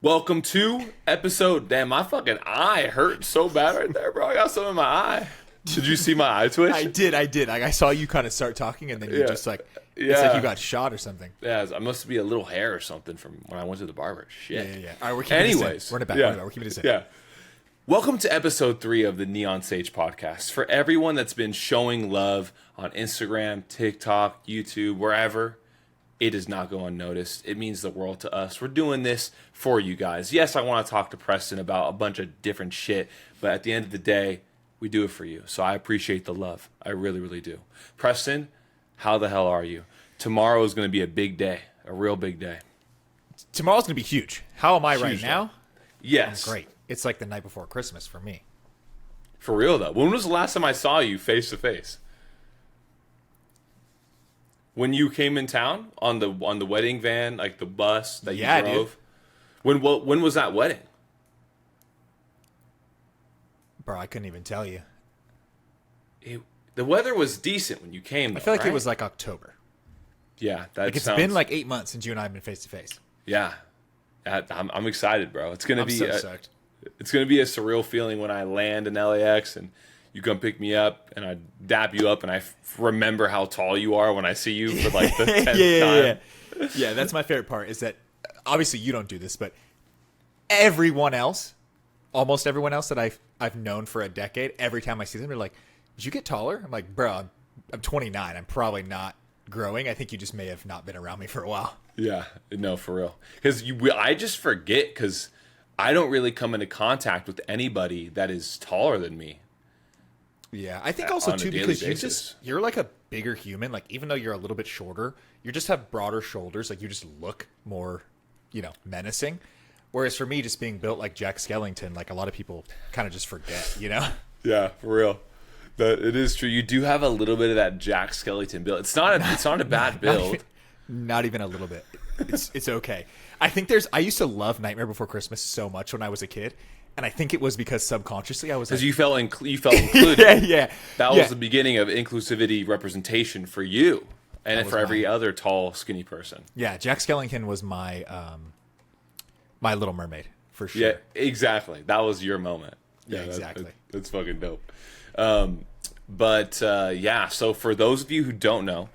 Welcome to episode. Damn, my fucking eye hurt so bad right there, bro. I got something in my eye. Did you see my eye twitch? I did. Like, I saw you kind of start talking, and then you just like, it's Yeah. like you got shot or something. Yeah, I must be a little hair or something from when I went to the barber. Shit. Yeah. All right, we're keeping it Anyways, safe. We're in it back. yeah, We're keeping it safe. yeah. Welcome to episode 3 of the Neon Sage podcast. For everyone that's been showing love on Instagram, TikTok, YouTube, wherever, it does not go unnoticed. It means the world to us. We're doing this for you guys. Yes, I want to talk to Preston about a bunch of different shit, but at the end of the day, we do it for you. So I appreciate the love. I really, really do. Preston, how the hell are you? Tomorrow is going to be a big day, a real big day. Tomorrow's gonna be huge. How am I right Huge, now? Yes. Great. It's like the night before Christmas for me. For real, though. When was the last time I saw you face to face? When you came in town on the wedding van, like the bus that you drove. Dude. When was that wedding? Bro, I couldn't even tell you. The weather was decent when you came. Though, I feel like right? it was like October. Yeah, that Like it's sounds, been like 8 months since you and I have been face to face. yeah. I'm excited, bro. It's gonna I'm be so stoked. it's gonna be a surreal feeling when I land in LAX and you come pick me up and I dap you up and I remember how tall you are when I see you for like the 10th time. Yeah, that's my favorite part. Is that obviously you don't do this, but everyone else, almost everyone else that I've known for a decade, every time I see them, they're like, "Did you get taller?" I'm like, "Bro, I'm 29. I'm probably not growing. I think you just may have not been around me for a while." Yeah, no, for real. Because I just forget because I don't really come into contact with anybody that is taller than me. Yeah, I think also on a too daily because basis. you're like a bigger human. Like even though you're a little bit shorter, you just have broader shoulders. Like you just look more, menacing. Whereas for me, just being built like Jack Skellington, like a lot of people kind of just forget. Yeah, for real. That it is true. You do have a little bit of that Jack Skellington build. It's not a bad build. Not even a little bit. It's okay. I used to love Nightmare Before Christmas so much when I was a kid, and I think it was because subconsciously I was like, Because you felt included. yeah. That Yeah. was the beginning of inclusivity representation for you and was for every mine. other tall, skinny person. Yeah, Jack Skellington was my my Little Mermaid for sure. Yeah, exactly. That was your moment. Yeah, exactly. That's fucking dope. Yeah, so for those of you who don't know,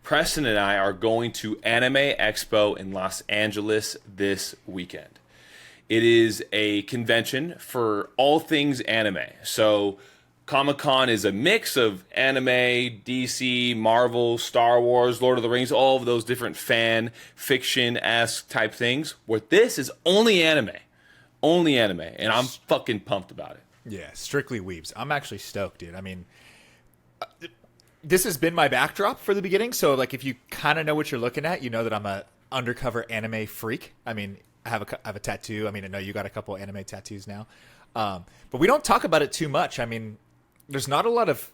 Preston and I are going to Anime Expo in Los Angeles this weekend. It is a convention for all things anime. So Comic-Con is a mix of anime, DC, Marvel, Star Wars, Lord of the Rings, all of those different fan fiction-esque type things. Where this is only anime. Only anime. And I'm fucking pumped about it. Yeah, strictly weebs. I'm actually stoked, dude. I mean, this has been my backdrop for the beginning. So, like, if you kind of know what you're looking at, you know that I'm a undercover anime freak. I mean, I have a tattoo. I mean, I know you got a couple anime tattoos now, but we don't talk about it too much. I mean, there's not a lot of.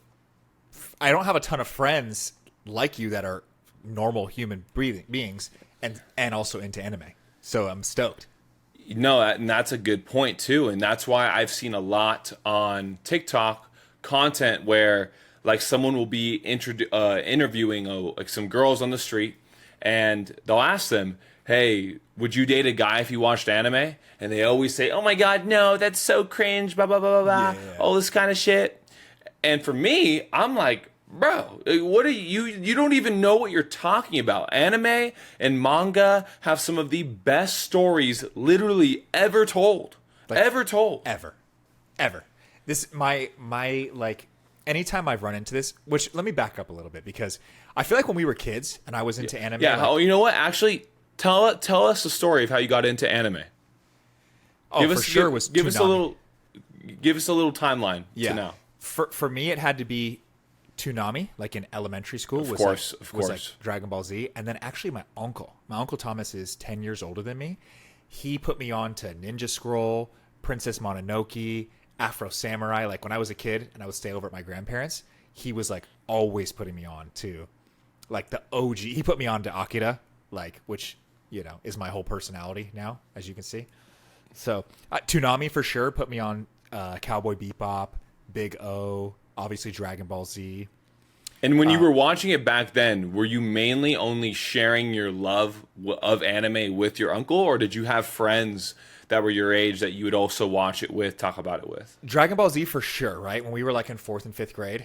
I don't have a ton of friends like you that are normal human beings and also into anime. So I'm stoked. No, and that's a good point too, and that's why I've seen a lot on TikTok content where like someone will be interviewing like some girls on the street, and they'll ask them, "Hey, would you date a guy if you watched anime?" And they always say, "Oh my God, no, that's so cringe, blah blah blah blah blah, Yeah. all this kind of shit." And for me, I'm like, bro, what are you? You don't even know what you're talking about. Anime and manga have some of the best stories literally ever told. Ever told. Ever. This my like anytime I've run into this, which let me back up a little bit because I feel like when we were kids and I was into anime. Yeah. like- Oh, you know what? Actually, tell us the story of how you got into anime. oh, for sure was give us a Toonami. little. Give us a little timeline Yeah. to now. For me, it had to be Toonami, like in elementary school. Of was course, like, of was course. like Dragon Ball Z, and then actually my uncle Thomas is 10 years older than me. He put me on to Ninja Scroll, Princess Mononoke, Afro Samurai. Like when I was a kid and I would stay over at my grandparents, he was like always putting me on to like the OG. He put me on to Akira, like which is my whole personality now, as you can see. So Toonami for sure put me on Cowboy Bebop, Big O, obviously Dragon Ball Z. And when you were watching it back then, were you mainly only sharing your love of anime with your uncle, or did you have friends that were your age that you would also watch it with, talk about it with? Dragon Ball Z for sure, right? When we were like in 4th and 5th grade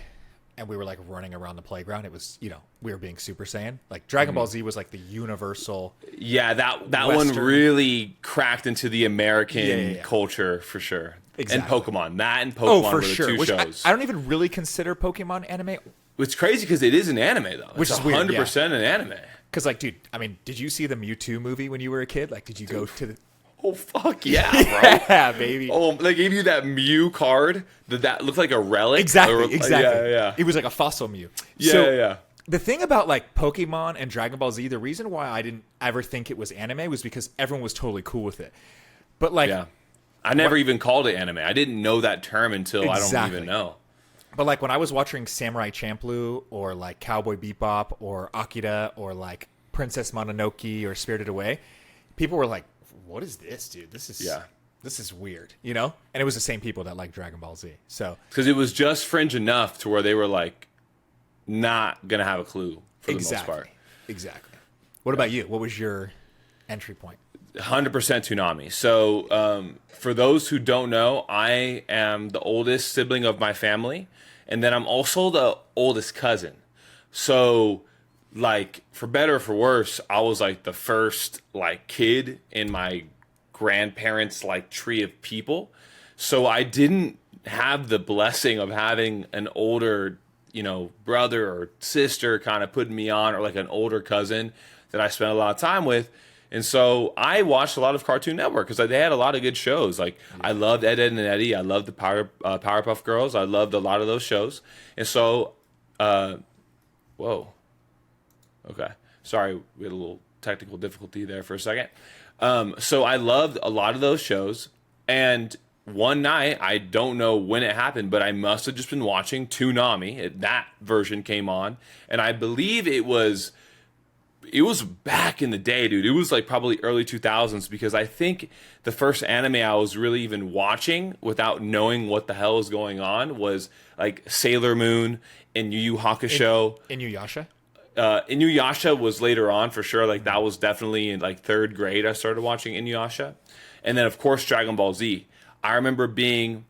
and we were like running around the playground, it was, we were being Super Saiyan. Like Dragon Ball Z was like the universal. Yeah, that Western. one really cracked into the American Yeah. culture for sure. Exactly. And Pokemon. That and Pokemon Oh, for were the sure. two Which shows. I don't even really consider Pokemon anime. It's crazy because it is an anime, though. Which It's is weird, 100% an anime. Because, like, dude, I mean, did you see the Mewtwo movie when you were a kid? Like, did you go to the. Oh, fuck yeah, bro. Yeah, baby. Oh, they gave you that Mew card that looked like a relic. Exactly. Yeah. It was like a fossil Mew. Yeah. The thing about like Pokemon and Dragon Ball Z, the reason why I didn't ever think it was anime was because everyone was totally cool with it. But like, Yeah. I never even called it anime. I didn't know that term until I don't Exactly. even know. but like when I was watching Samurai Champloo or like Cowboy Bebop or Akira or like Princess Mononoke or Spirited Away, people were like, "What is this, dude? This is weird," And it was the same people that like Dragon Ball Z. So Because it was just fringe enough to where they were like not going to have a clue for the most part. Exactly. What about you? What was your entry point? 100% Toonami. So, for those who don't know, I am the oldest sibling of my family, and then I'm also the oldest cousin. So, like, for better or for worse, I was like the first like kid in my grandparents' like tree of people. So I didn't have the blessing of having an older, brother or sister kind of putting me on, or like an older cousin that I spent a lot of time with. And so I watched a lot of Cartoon Network because they had a lot of good shows. Like I loved Ed, Edd and Eddie. I loved the Powerpuff Girls. I loved a lot of those shows. And so, whoa, okay, sorry, we had a little technical difficulty there for a second. So I loved a lot of those shows. And one night, I don't know when it happened, but I must have just been watching Toonami. That version came on, and I believe it was back in the day, dude. It was like probably early 2000s, because I think the first anime I was really even watching without knowing what the hell was going on was like Sailor Moon and Yu Yu Hakusho. Inuyasha? Inuyasha was later on for sure. Like that was definitely in like 3rd grade I started watching Inuyasha. And then of course Dragon Ball Z. I remember being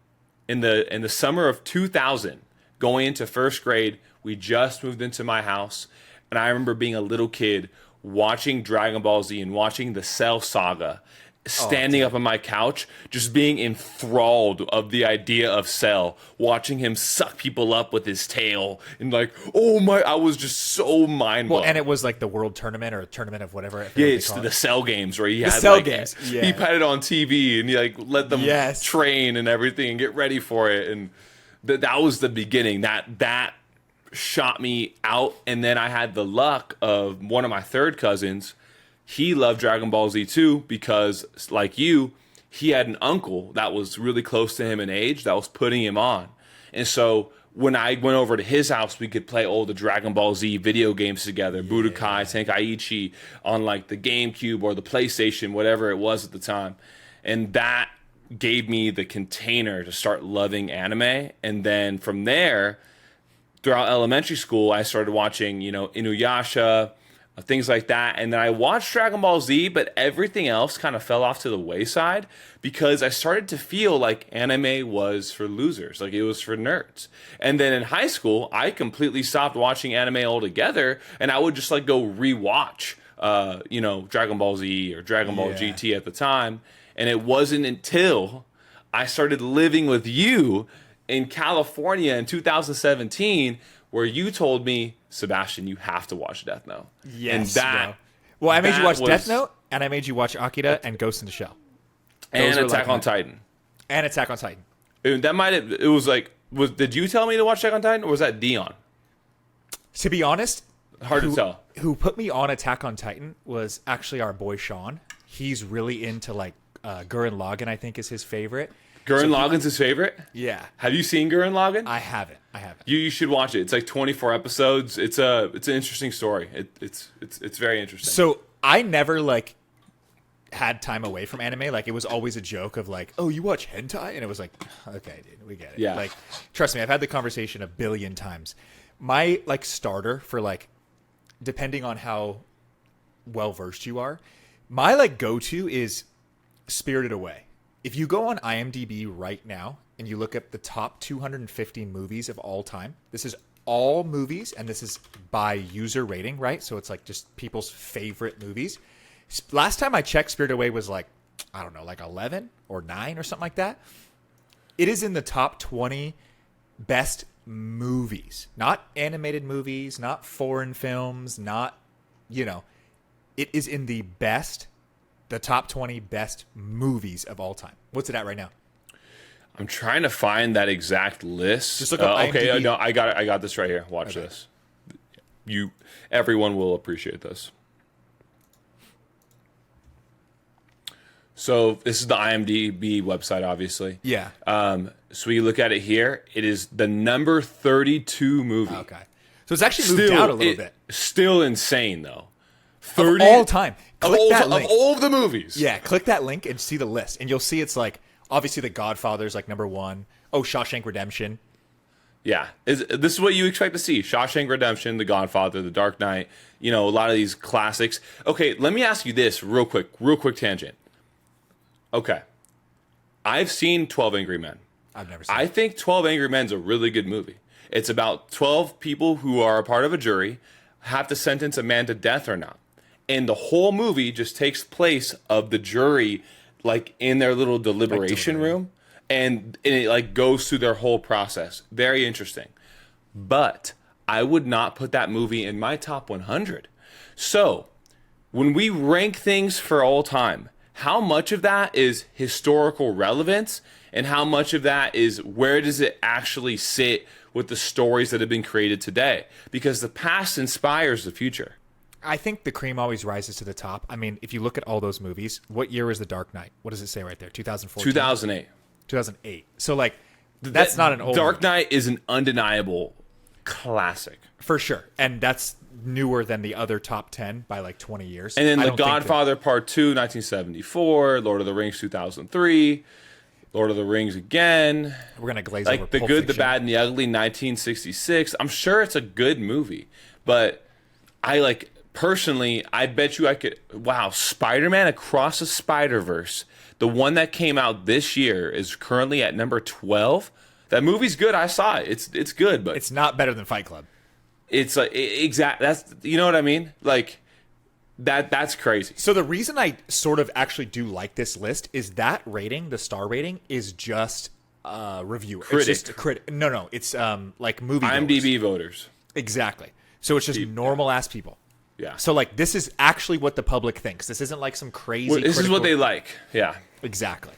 in the summer of 2000, going into 1st grade. We just moved into my house. And I remember being a little kid watching Dragon Ball Z and watching the Cell Saga, standing up on my couch, just being enthralled of the idea of Cell, watching him suck people up with his tail, and like, oh my, I was just so mind blown. Well, and it was like the World Tournament or a tournament of whatever. Yeah, it's the Cell games where he had Cell like, games. he Yeah. put it on TV and he like let them Yes. train and everything and get ready for it, and that was the beginning. That shot me out. And then I had the luck of one of my 3rd cousins. He loved Dragon Ball Z too, because like you, he had an uncle that was really close to him in age that was putting him on. And so when I went over to his house, we could play all the Dragon Ball Z video games together, Budokai Tenkaichi on like the GameCube or the PlayStation, whatever it was at the time. And that gave me the container to start loving anime. And then from there, throughout elementary school, I started watching, Inuyasha, things like that. And then I watched Dragon Ball Z, but everything else kind of fell off to the wayside because I started to feel like anime was for losers, like it was for nerds. And then in high school, I completely stopped watching anime altogether, and I would just like go rewatch, Dragon Ball Z or Dragon Ball GT at the time. And it wasn't until I started living with you in California in 2017 where you told me, Sebastian, you have to watch Death Note. Yes, and that, bro. Well, I made you watch was- Death Note, and I made you watch Akira and Ghost in the Shell. and Those were Attack like on Titan. And Attack on Titan. That might have, it was like, did you tell me to watch Attack on Titan, or was that Dion? To be honest, Hard to tell. who put me on Attack on Titan was actually our boy Sean. He's really into like Gurren Lagann, I think is his favorite. Gurren Lagann's his favorite? Yeah. Have you seen Gurren Lagann? I haven't. You should watch it. It's like 24 episodes. It's an interesting story. It's very interesting. So I never like had time away from anime. Like it was always a joke of like, oh, you watch hentai? And it was like, okay, dude, we get it. Yeah. Like, trust me, I've had the conversation a billion times. my like starter for like, depending on how well versed you are, my like go-to is Spirited Away. If you go on IMDb right now and you look at the top 250 movies of all time, this is all movies and this is by user rating, right? So it's like just people's favorite movies. Last time I checked, Spirited Away was like, I don't know, like 11 or 9 or something like that. It is in the top 20 best movies, not animated movies, not foreign films, not, it is in the top 20 best movies of all time. What's it at right now? I'm trying to find that exact list. Just look up okay, IMDb. no, I got it. I got this right here. Watch this. Everyone will appreciate this. So this is the IMDb website, obviously. Yeah. So you look at it here. It is the number 32 movie. Okay. So it's actually moved out a little bit. Still insane though. Of all time. Click that Of link. all of the movies. Yeah, click that link and see the list. And you'll see it's like, obviously The Godfather's like number 1. Oh, Shawshank Redemption. Yeah. This is what you expect to see. Shawshank Redemption, The Godfather, The Dark Knight, a lot of these classics. Okay, let me ask you this real quick tangent. Okay. I've seen 12 Angry Men. I've never seen I it. think 12 Angry Men's a really good movie. It's about 12 people who are a part of a jury, have to sentence a man to death or not. And the whole movie just takes place of the jury like in their little deliberation room, and it like goes through their whole process. Very interesting. But I would not put that movie in my top 100. So, when we rank things for all time, how much of that is historical relevance and how much of that is where does it actually sit with the stories that have been created today? Because the past inspires the future. I think the cream always rises to the top. I mean, if you look at all those movies, what year is The Dark Knight? What does it say right there? 2014? 2008. 2008. So, like, that's not an old Dark movie. Knight is an undeniable classic. For sure. And that's newer than the other top 10 by like 20 years. And then I The don't think Godfather Part 2, 1974, Lord of the Rings 2003, Lord of the Rings again. we're going to glaze over Like The Pulp Good, the Fiction. Bad, and the Ugly 1966. I'm sure it's a good movie, but personally, I bet you I could. Wow, Spider-Man Across the Spider-Verse, the one that came out this year, is currently at number 12. That movie's good. I saw it. It's good, but It's not better than Fight Club. it's like exact. That's what I mean. Like that's crazy. So the reason I sort of actually do like this list is that rating, the star rating, is just reviewer. Critic. It's just a critic. No, it's like movie IMDb voters. voters. Exactly. So it's just normal ass people. Yeah. So like this is actually what the public thinks. This isn't like some crazy. Well, this is what critical- they like. Yeah. Exactly.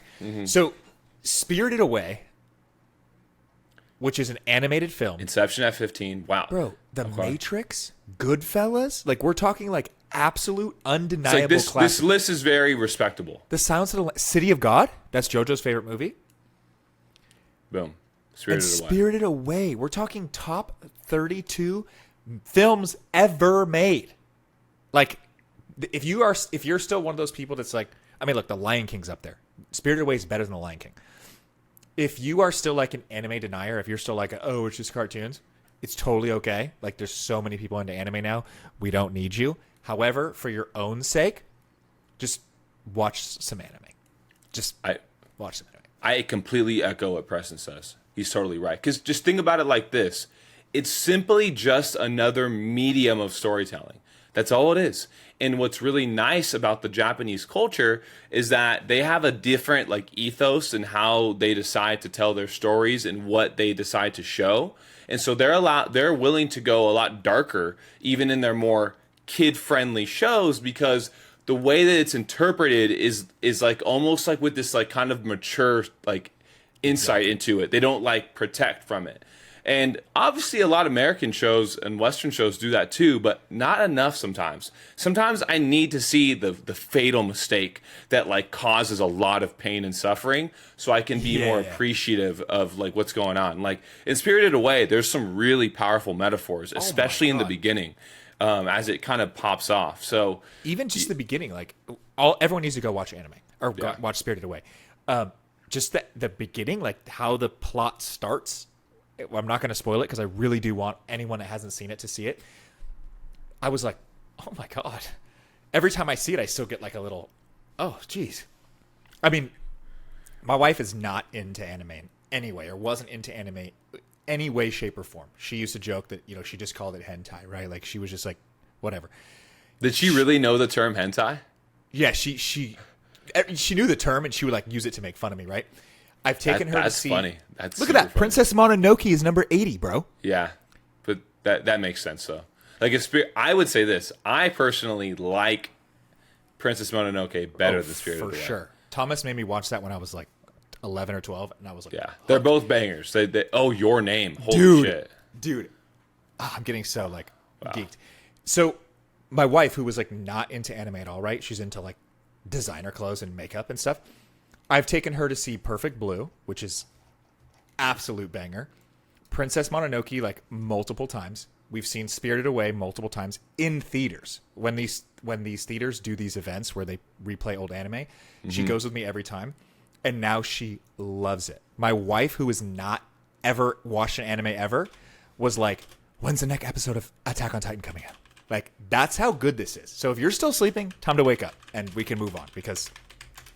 So Spirited Away, which is an animated film. Inception at 15. Wow. Bro, The Matrix, Goodfellas, like we're talking like absolute It's undeniable like this classic. list is very respectable. The Silence of the City of God, that's JoJo's favorite movie. Boom. And Spirited Away. Spirited Away, we're talking top 32 films ever made. Like if you're still one of those people that's like, I mean, look, The Lion King's up there. Spirited Away is better than The Lion King. If you are still like an anime denier, if you're still like, oh, it's just cartoons, it's totally okay. Like there's so many people into anime now. We don't need you. However, for your own sake, just watch some anime. Just watch some anime. I completely echo what Preston says. He's totally right. Because just think about it like this. It's simply just another medium of storytelling. That's all it is. And what's really nice about the Japanese culture is that they have a different like ethos in how they decide to tell their stories and what they decide to show. And so they're willing to go a lot darker even in their more kid-friendly shows, because the way that it's interpreted is like almost like with this like kind of mature like insight into it. They don't like protect from it. And obviously a lot of American shows and Western shows do that too, but not enough sometimes. Sometimes I need to see the fatal mistake that like causes a lot of pain and suffering so I can be more appreciative of like what's going on. Like in Spirited Away, there's some really powerful metaphors, especially in the beginning, as it kind of pops off. So Even just the beginning, like everyone needs to go watch anime or watch Spirited Away. Just the beginning, like how the plot starts I'm not going to spoil it because I really do want anyone that hasn't seen it to see it. I was like, oh my God. Every time I see it, I still get like a little, oh, geez. I mean, my wife is not into anime in any way, or wasn't into anime any way, shape, or form. She used to joke that, she just called it hentai, right? Like, she was just like, whatever. Did she really know the term hentai? Yeah, she knew the term, and she would like use it to make fun of me, right? I've taken her to see. That's funny. That's look at that. funny. Princess Mononoke is number 80, bro. Yeah, but that makes sense though. Like, I would say this. I personally like Princess Mononoke better than Spirited Away. For sure. Thomas made me watch that when I was like 11 or 12, and I was like, yeah, they're both bangers. Oh, Your Name. Holy shit. Dude. I'm getting so like geeked. So my wife, who was like not into anime at all, right? She's into like designer clothes and makeup and stuff. I've taken her to see Perfect Blue, which is absolute banger. Princess Mononoke like multiple times. We've seen Spirited Away multiple times in theaters. When these theaters do these events where they replay old anime, she goes with me every time, and now she loves it. My wife, who has not ever watched an anime ever, was like, "When's the next episode of Attack on Titan coming out?" Like, that's how good this is. So if you're still sleeping, time to wake up, and we can move on because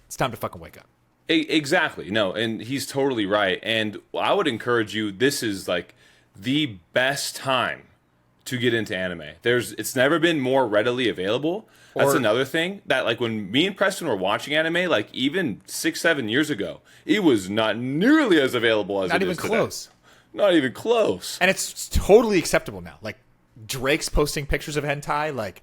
it's time to fucking wake up. Exactly. No, and he's totally right. And I would encourage you. This is like the best time to get into anime. It's never been more readily available. That's another thing that, like, when me and Preston were watching anime, like even 6-7 years ago, it was not nearly as available as it is today. Not even close. And it's totally acceptable now. Like, Drake's posting pictures of hentai. Like,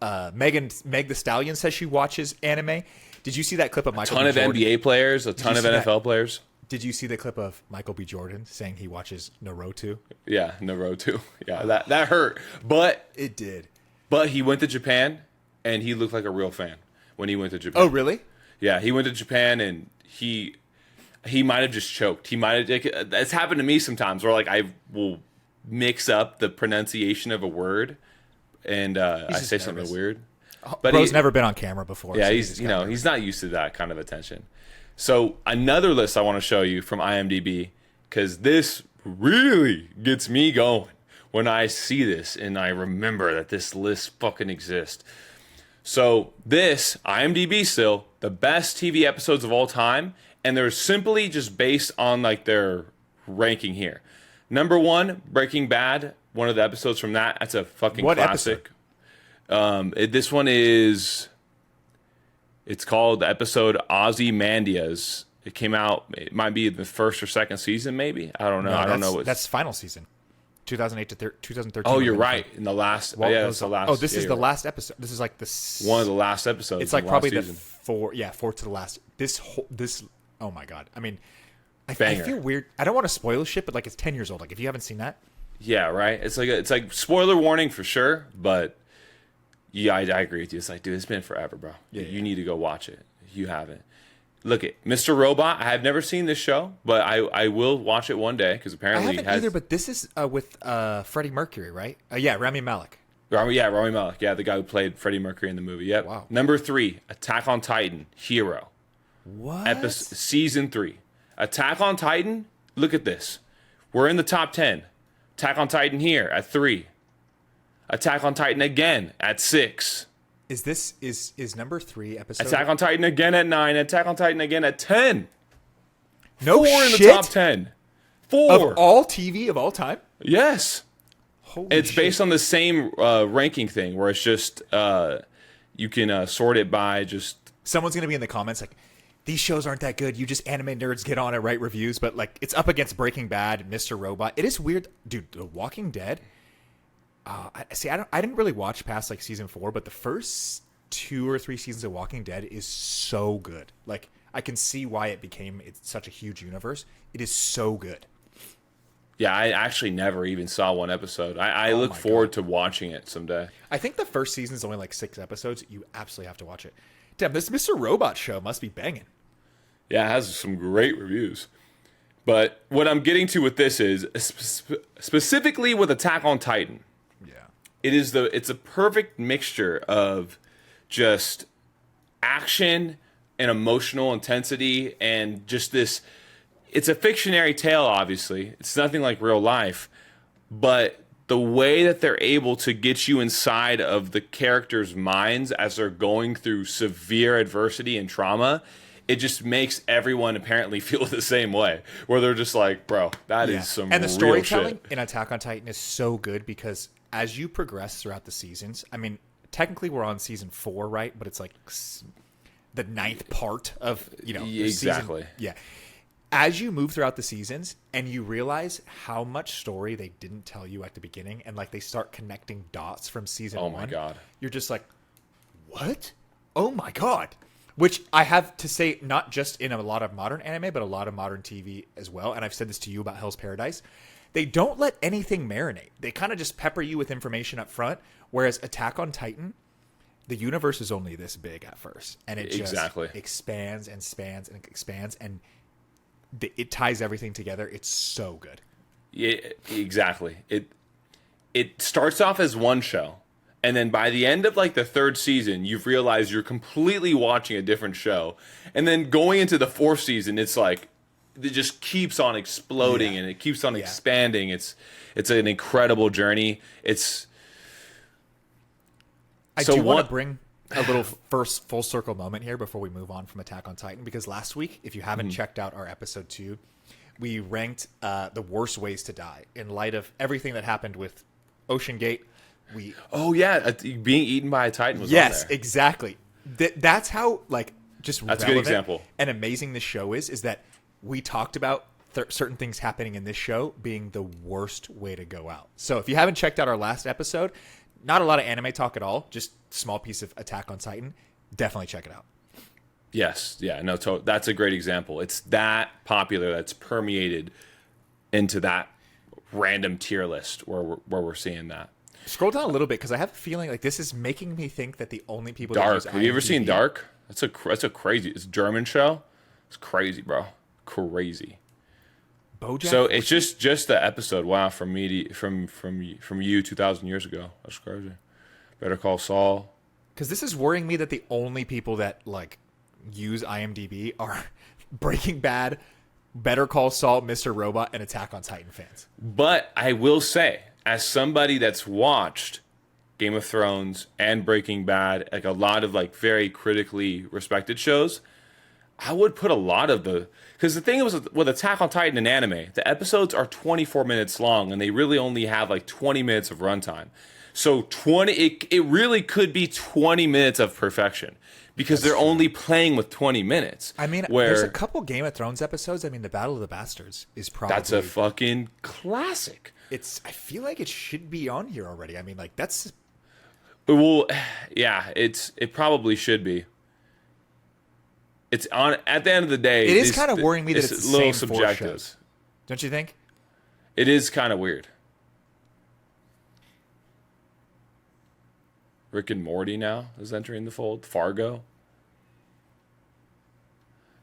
Meg the Stallion says she watches anime. Did you see that clip of Michael? A ton of NBA players, a ton of NFL players. Did you see the clip of Michael B. Jordan saying he watches Naruto? Yeah, Naruto. Yeah, that hurt, but it did. But he went to Japan, and he looked like a real fan when he went to Japan. Oh, really? Yeah, he went to Japan, and he might have just choked. He might have. It's happened to me sometimes, where like I will mix up the pronunciation of a word, and I say something weird. But Bro's never been on camera before. Yeah, so he's not used to that kind of attention. So another list I want to show you from IMDb, because this really gets me going when I see this and I remember that this list fucking exists. So this, IMDb still, the best TV episodes of all time, and they're simply just based on like their ranking here. Number 1, Breaking Bad, one of the episodes from that. That's a fucking classic. This one is... It's called the episode Ozymandias. It came out. It might be the first or second season, maybe. I don't know. I don't know. That's final season, 2008 to 2013. Oh, you're right. In the last. It's the last. Oh, this is the last episode. This is like one of the last episodes. It's like probably the fourth to the last. This. Oh my god. I mean, I feel weird. I don't want to spoil shit, but like it's 10 years old. Like if you haven't seen that. Yeah. Right. It's like spoiler warning for sure, but. Yeah, I agree with you. It's like, dude, it's been forever, bro. Yeah, you need to go watch it. If you haven't. Look at Mr. Robot. I have never seen this show, but I will watch it one day because apparently I haven't either. But this is with Freddie Mercury, right? Yeah, Rami Malek. Rami Malek. Yeah, the guy who played Freddie Mercury in the movie. Yep. Wow. Number 3, Attack on Titan, Hero. What? Season 3. Attack on Titan. Look at this. We're in the top 10. Attack on Titan here at 3. Attack on Titan again at 6. Is number 3 episode? Attack on Titan again at 9. Attack on Titan again at 10. No 4 shit? in the top 10. 4 of all TV of all time. Yes. Holy it's shit. based on the same ranking thing where it's just you can sort it by just. Someone's gonna be in the comments like, these shows aren't that good. You just anime nerds get on and write reviews, but like it's up against Breaking Bad and Mr. Robot. It is weird, dude. The Walking Dead. I didn't really watch past like season 4, but the first 2 or 3 seasons of Walking Dead is so good. Like I can see why it's such a huge universe. It is so good. Yeah, I actually never even saw one episode. I look forward to watching it someday. I think the first season is only like 6 episodes. You absolutely have to watch it. Damn, this Mr. Robot show must be banging. Yeah, it has some great reviews. But what I'm getting to with this is specifically with Attack on Titan. It's a perfect mixture of just action and emotional intensity and just this. it's a fictionary tale, obviously. It's nothing like real life, but the way that they're able to get you inside of the characters' minds as they're going through severe adversity and trauma, it just makes everyone apparently feel the same way, where they're just like, bro, that is some and the real storytelling shit. in Attack on Titan is so good because as you progress throughout the seasons, I mean, technically we're on season 4, right? But it's like the 9th part of, the Exactly. season. Yeah. As you move throughout the seasons and you realize how much story they didn't tell you at the beginning, and like they start connecting dots from season 1. Oh my God. You're just like, what? Oh my God. Which I have to say, not just in a lot of modern anime, but a lot of modern TV as well. And I've said this to you about Hell's Paradise. They don't let anything marinate. They kind of just pepper you with information up front. Whereas Attack on Titan, the universe is only this big at first. And it just expands and expands and expands. And it ties everything together. It's so good. Yeah, exactly. It starts off as one show. And then by the end of like the 3rd season, you've realized you're completely watching a different show. And then going into the 4th season, it's like it just keeps on exploding and it keeps on expanding. It's an incredible journey. I do want to bring a little first full circle moment here before we move on from Attack on Titan, because last week, if you haven't checked out our episode 2, we ranked the worst ways to die in light of everything that happened with Ocean Gate. Being eaten by a Titan was on there. Exactly. That's how just that's a good example and amazing this show is that we talked about certain things happening in this show being the worst way to go out. So if you haven't checked out our last episode, not a lot of anime talk at all, just small piece of Attack on Titan, definitely check it out. Yes, yeah, no, that's a great example. It's that popular that's permeated into that random tier list where we're seeing that. Scroll down a little bit because I have a feeling like this is making me think that the only people Dark. that use Have you ever seen IMDb Dark? That's a crazy. It's a German show. It's crazy, bro. Crazy. BoJack. So it's just the episode. Wow, from you 2,000 years ago. That's crazy. Better Call Saul. Because this is worrying me that the only people that use IMDb are Breaking Bad, Better Call Saul, Mr. Robot, and Attack on Titan fans. But I will say, as somebody that's watched Game of Thrones and Breaking Bad, like a lot of very critically respected shows, I would put a lot of because the thing was with Attack on Titan and anime, the episodes are 24 minutes long and they really only have 20 minutes of runtime. So it really could be 20 minutes of perfection because they're only playing with 20 minutes. I mean, there's a couple Game of Thrones episodes. I mean, the Battle of the Bastards is probably... That's a fucking classic. I feel like it should be on here already. I mean, that's... Well, yeah, it probably should be. It's on at the end of the day. It is kind of worrying me that it's a the little same subjective. 4 shows. Don't you think? It is kind of weird. Rick and Morty now is entering the fold. Fargo.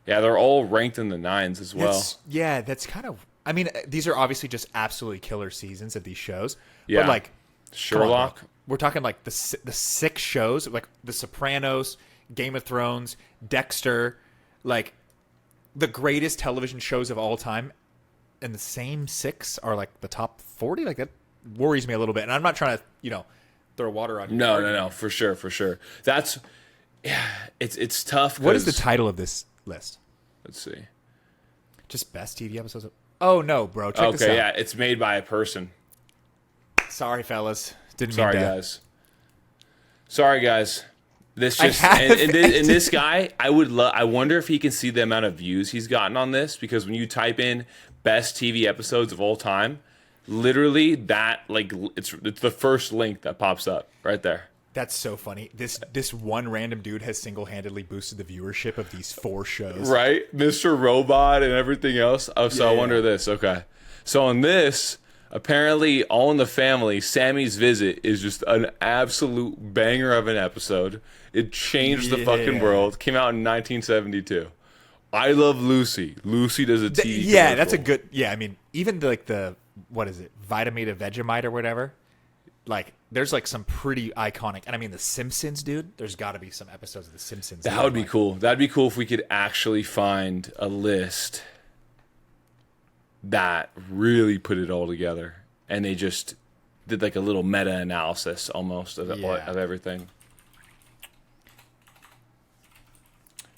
Yeah, they're all ranked in the 9s as well. That's kind of... I mean, these are obviously just absolutely killer seasons of these shows. Yeah. But Sherlock. Come on, we're talking the 6 shows, like The Sopranos, Game of Thrones, Dexter, the greatest television shows of all time, and the same 6 are the top 40. That worries me a little bit. And I'm not trying to, throw water on you. No, for sure. That's it's tough. What is the title of this list? Let's see. Just best TV episodes. Oh no, bro! Check this out. Okay, yeah, it's made by a person. Sorry, fellas. Didn't Sorry, mean to. guys. Sorry, guys. This just and this guy, I wonder if he can see the amount of views he's gotten on this, because when you type in best TV episodes of all time, literally that it's the first link that pops up right there. That's so funny. This one random dude has single-handedly boosted the viewership of these 4 shows. Right? Mr. Robot and everything else. Oh, so I wonder this. Okay. So on this, apparently All in the Family, Sammy's Visit is just an absolute banger of an episode. It changed the fucking world. Came out in 1972. I Love Lucy. Lucy does a TV commercial. That's a good... Yeah, I mean, even the what is it? Vitamita Vegemite or whatever. There's some pretty iconic, and I mean The Simpsons, dude. There's got to be some episodes of The Simpsons. That would be cool. That'd be cool if we could actually find a list that really put it all together, and they just did like a little meta analysis almost of Yeah. of everything.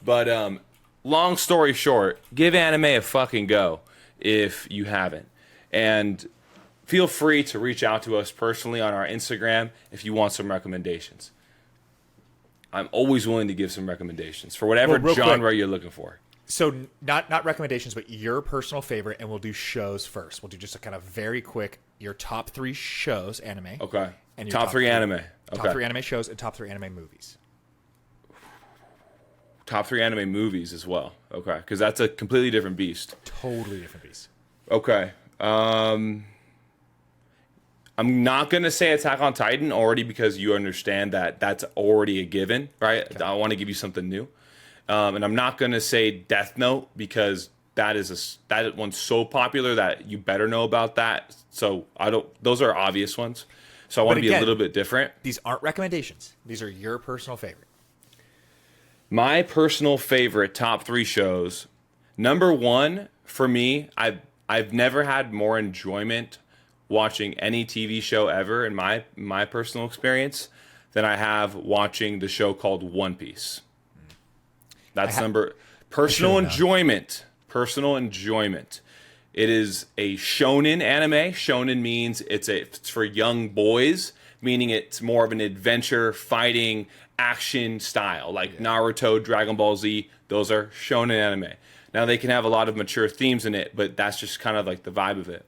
But long story short, give anime a fucking go if you haven't, and feel free to reach out to us personally on our Instagram if you want some recommendations. I'm always willing to give some recommendations for whatever Well, real genre quick. you're looking for. So not recommendations, but your personal favorite, and we'll do shows first. We'll do just a kind of very quick your top 3 shows, anime. Okay. And your Top three anime. Top Okay. 3 anime shows and top 3 anime movies. Top 3 anime movies as well. Okay, because that's a completely different beast. Totally different beast. Okay. I'm not gonna say Attack on Titan already because you understand that that's already a given, right? Okay. I want to give you something new, and I'm not gonna say Death Note because that one's so popular that you better know about that. So I don't. Those are obvious ones. So I want to be a little bit different. These aren't recommendations. These are your personal favorite. My personal favorite top 3 shows. Number 1 for me, I've never had more enjoyment watching any TV show ever in my personal experience than I have watching the show called One Piece. That's personal enjoyment. Personal enjoyment. It is a shonen anime. Shonen means it's for young boys, meaning it's more of an adventure, fighting, action style, like Naruto, Dragon Ball Z. Those are shonen anime. Now they can have a lot of mature themes in it, but that's just kind of like the vibe of it.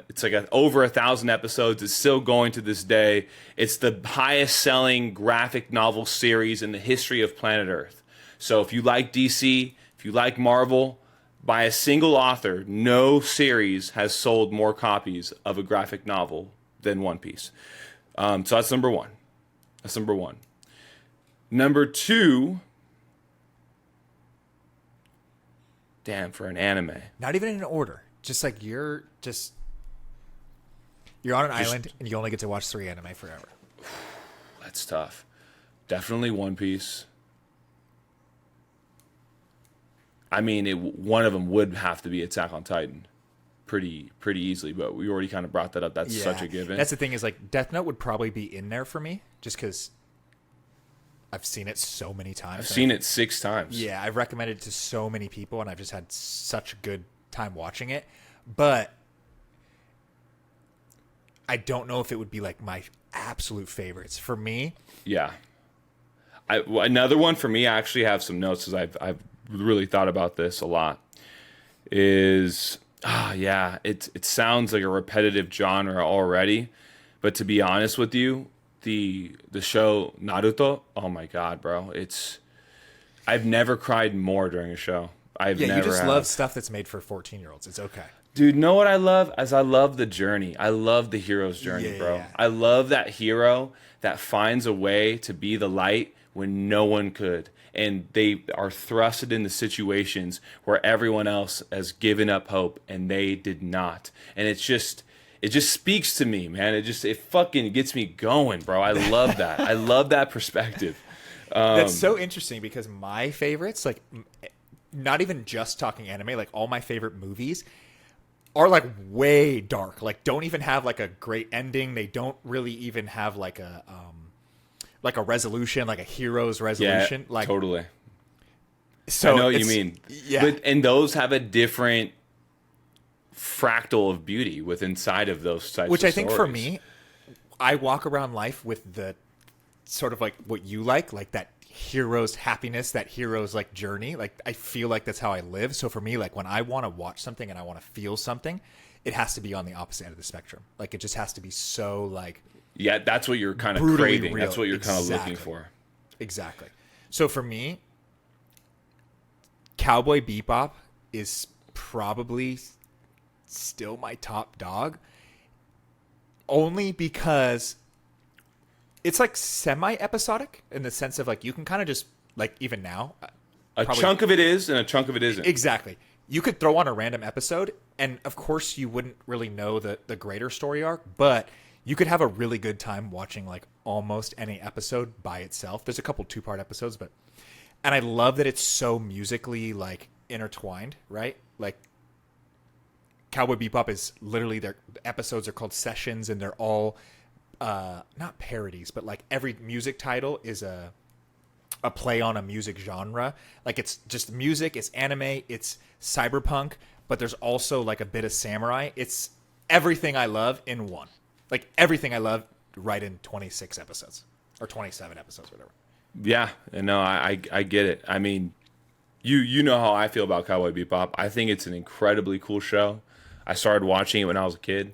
It's like over 1,000 episodes. It's still going to this day. It's the highest selling graphic novel series in the history of planet Earth. So if you like DC, if you like Marvel, by a single author, no series has sold more copies of a graphic novel than One Piece. So that's number 1. That's number 1. Number 2, damn, for an anime. Not even in order. Just like you're on an island and you only get to watch 3 anime forever. That's tough. Definitely One Piece. I mean, one of them would have to be Attack on Titan, pretty easily. But we already kind of brought that up. That's such a given. That's the thing is like Death Note would probably be in there for me just because I've seen it so many times. I've seen it 6 times. Yeah, I've recommended it to so many people, and I've just had such a good time watching it. But I don't know if it would be like my absolute favorites for me. Yeah. Another one for me, I actually have some notes because I've really thought about this a lot. It sounds like a repetitive genre already, but to be honest with you, the show Naruto, oh my god, bro, I've never cried more during a show. You just love stuff that's made for 14-year-olds. It's okay. Dude, know what I love? I love the journey. I love the hero's journey, bro. Yeah. I love that hero that finds a way to be the light when no one could. And they are thrusted into situations where everyone else has given up hope and they did not. And it just speaks to me, man. It fucking gets me going, bro. I love that. I love that perspective. That's so interesting because my favorites, like not even just talking anime, like all my favorite movies are like way dark. Like don't even have like a great ending. They don't really even have like a resolution, like a hero's resolution. Yeah, like totally. So I know what you mean. Yeah. And those have a different fractal of beauty within inside of those types Which of I think stories. for me, I walk around life with the sort of like what you like that hero's happiness, that hero's like journey. Like I feel like that's how I live. So for me, like when I want to watch something and I want to feel something, it has to be on the opposite end of the spectrum. Like it just has to be so like yeah, that's what you're kind of brutally craving. real. That's what you're kind of Exactly. looking for. Exactly. So for me, Cowboy Bebop is probably still my top dog. Only because it's like semi-episodic in the sense of like you can kind of just like even now. Chunk of it is and a chunk of it isn't. Exactly. You could throw on a random episode and of course you wouldn't really know the greater story arc, but you could have a really good time watching like almost any episode by itself. There's a couple 2-part episodes, and I love that it's so musically like intertwined, right? Like Cowboy Bebop is literally their episodes are called sessions, and they're all not parodies, but like every music title is a play on a music genre. Like it's just music, it's anime, it's cyberpunk, but there's also like a bit of samurai. It's everything I love in one. Like everything I love right in 26 episodes or 27 episodes, whatever. Yeah, and no, I get it. I mean, you know how I feel about Cowboy Bebop. I think it's an incredibly cool show. I started watching it when I was a kid.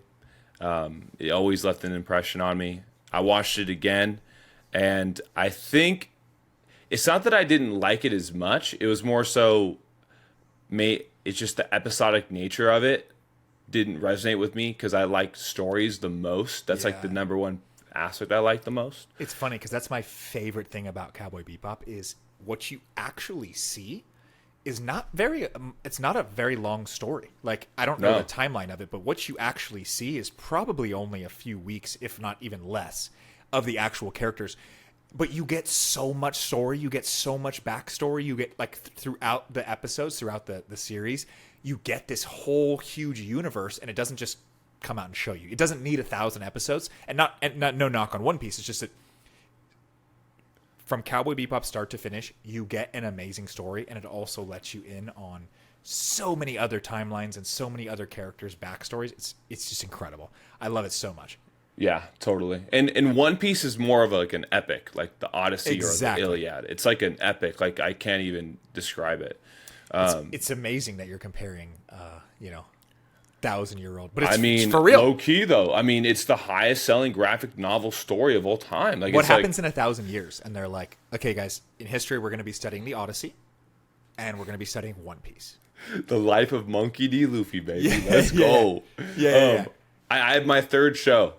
It always left an impression on me. I watched it again, and I think it's not that I didn't like it as much. It was more so, it's just the episodic nature of it didn't resonate with me because I like stories the most. That's like the number one aspect I like the most. It's funny because that's my favorite thing about Cowboy Bebop is what you actually see is not very it's not a very long story. Like I don't know the timeline of it, but what you actually see is probably only a few weeks, if not even less, of the actual characters. But you get so much story, you get so much backstory, you get like throughout the episodes, throughout the series, you get this whole huge universe, and it doesn't just come out and show you. It doesn't need 1,000 episodes, and no knock on One Piece. It's just that from Cowboy Bebop start to finish, you get an amazing story, and it also lets you in on so many other timelines and so many other characters' backstories. It's just incredible. I love it so much. Yeah, totally. And One Piece is more of like an epic, like the Odyssey or the Iliad. It's like an epic. Like I can't even describe it. It's amazing that you're comparing, 1,000-year-old. But I mean, it's for real. Low key though. I mean, it's the highest selling graphic novel story of all time. Like, what happens in 1,000 years? And they're like, okay, guys, in history, we're going to be studying the Odyssey, and we're going to be studying One Piece. The life of Monkey D. Luffy, baby. Let's go. Yeah. I have my third show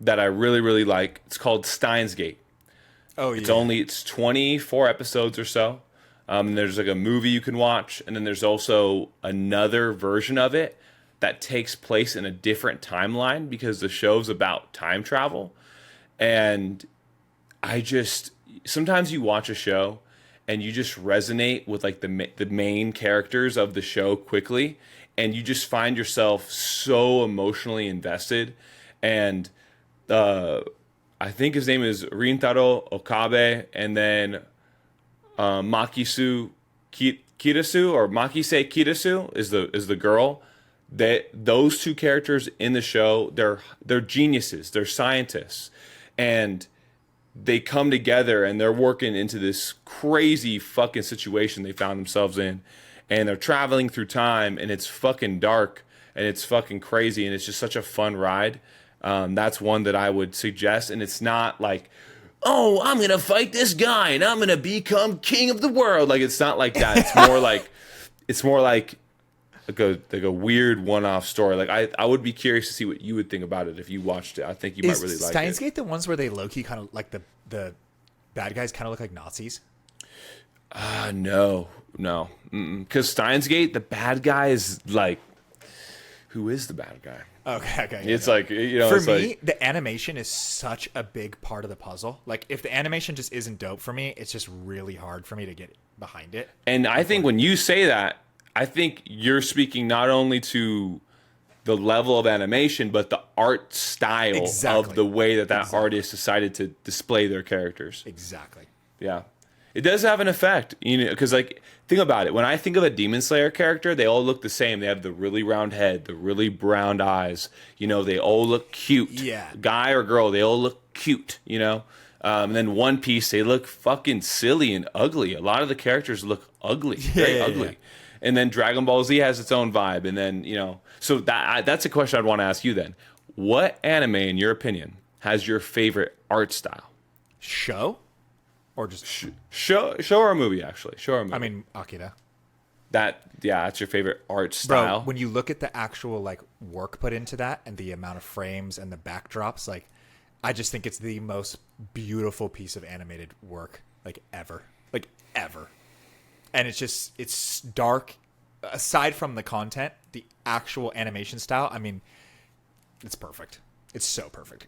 that I really, really like. It's called Steins Gate. Oh, yeah. It's 24 episodes or so. And there's like a movie you can watch, and then there's also another version of it that takes place in a different timeline because the show's about time travel. And sometimes you watch a show and you just resonate with like the main characters of the show quickly, and you just find yourself so emotionally invested. And I think his name is Rintaro Okabe, and then Makisu Kirasu, or Makise Kirasu is the girl. Those two characters in the show, they're geniuses, they're scientists, and they come together and they're working into this crazy fucking situation they found themselves in, and they're traveling through time, and it's fucking dark and it's fucking crazy, and it's just such a fun ride. That's one that I would suggest, and it's not like, oh, I'm gonna fight this guy and I'm gonna become king of the world. Like, it's not like that. It's more like a weird one-off story. Like I would be curious to see what you would think about it if you watched it. I think you might really like it. Steins Gate the ones where they low-key kind of like the bad guys kind of look like Nazis? No. Because Steins Gate, the bad guy is like, who is the bad guy? Okay. It's like, for it's me, like, the animation is such a big part of the puzzle. Like, if the animation just isn't dope for me, it's just really hard for me to get behind it. And I think when you say that, I think you're speaking not only to the level of animation, but the art style of the way that artist decided to display their characters. Exactly. Yeah. It does have an effect, because like, think about it. When I think of a Demon Slayer character, they all look the same. They have the really round head, the really brown eyes. They all look cute. Yeah. Guy or girl, they all look cute. And then One Piece, they look fucking silly and ugly. A lot of the characters look ugly, very ugly. Yeah. And then Dragon Ball Z has its own vibe. And then so that's a question I'd want to ask you then. What anime, in your opinion, has your favorite art style? Show? Or just show or a movie, actually. Show or a movie. I mean, Akira. That's your favorite art style. Bro, when you look at the actual like work put into that and the amount of frames and the backdrops, like, I just think it's the most beautiful piece of animated work ever. And it's dark. Aside from the content, the actual animation style, I mean, it's perfect. It's so perfect.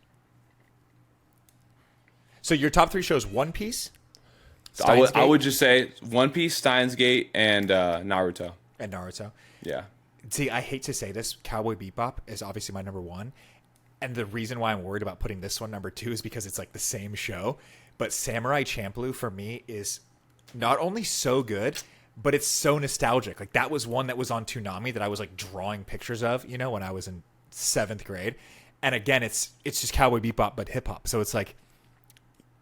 So your top 3 shows: One Piece, I would just say One Piece, Steins Gate, and Naruto. And Naruto. Yeah. See, I hate to say this, Cowboy Bebop is obviously my number one. And the reason why I'm worried about putting this one number two is because it's like the same show. But Samurai Champloo for me is not only so good, but it's so nostalgic. Like that was one that was on Toonami that I was like drawing pictures of, you know, when I was in 7th grade. And again, it's just Cowboy Bebop but hip hop. So it's like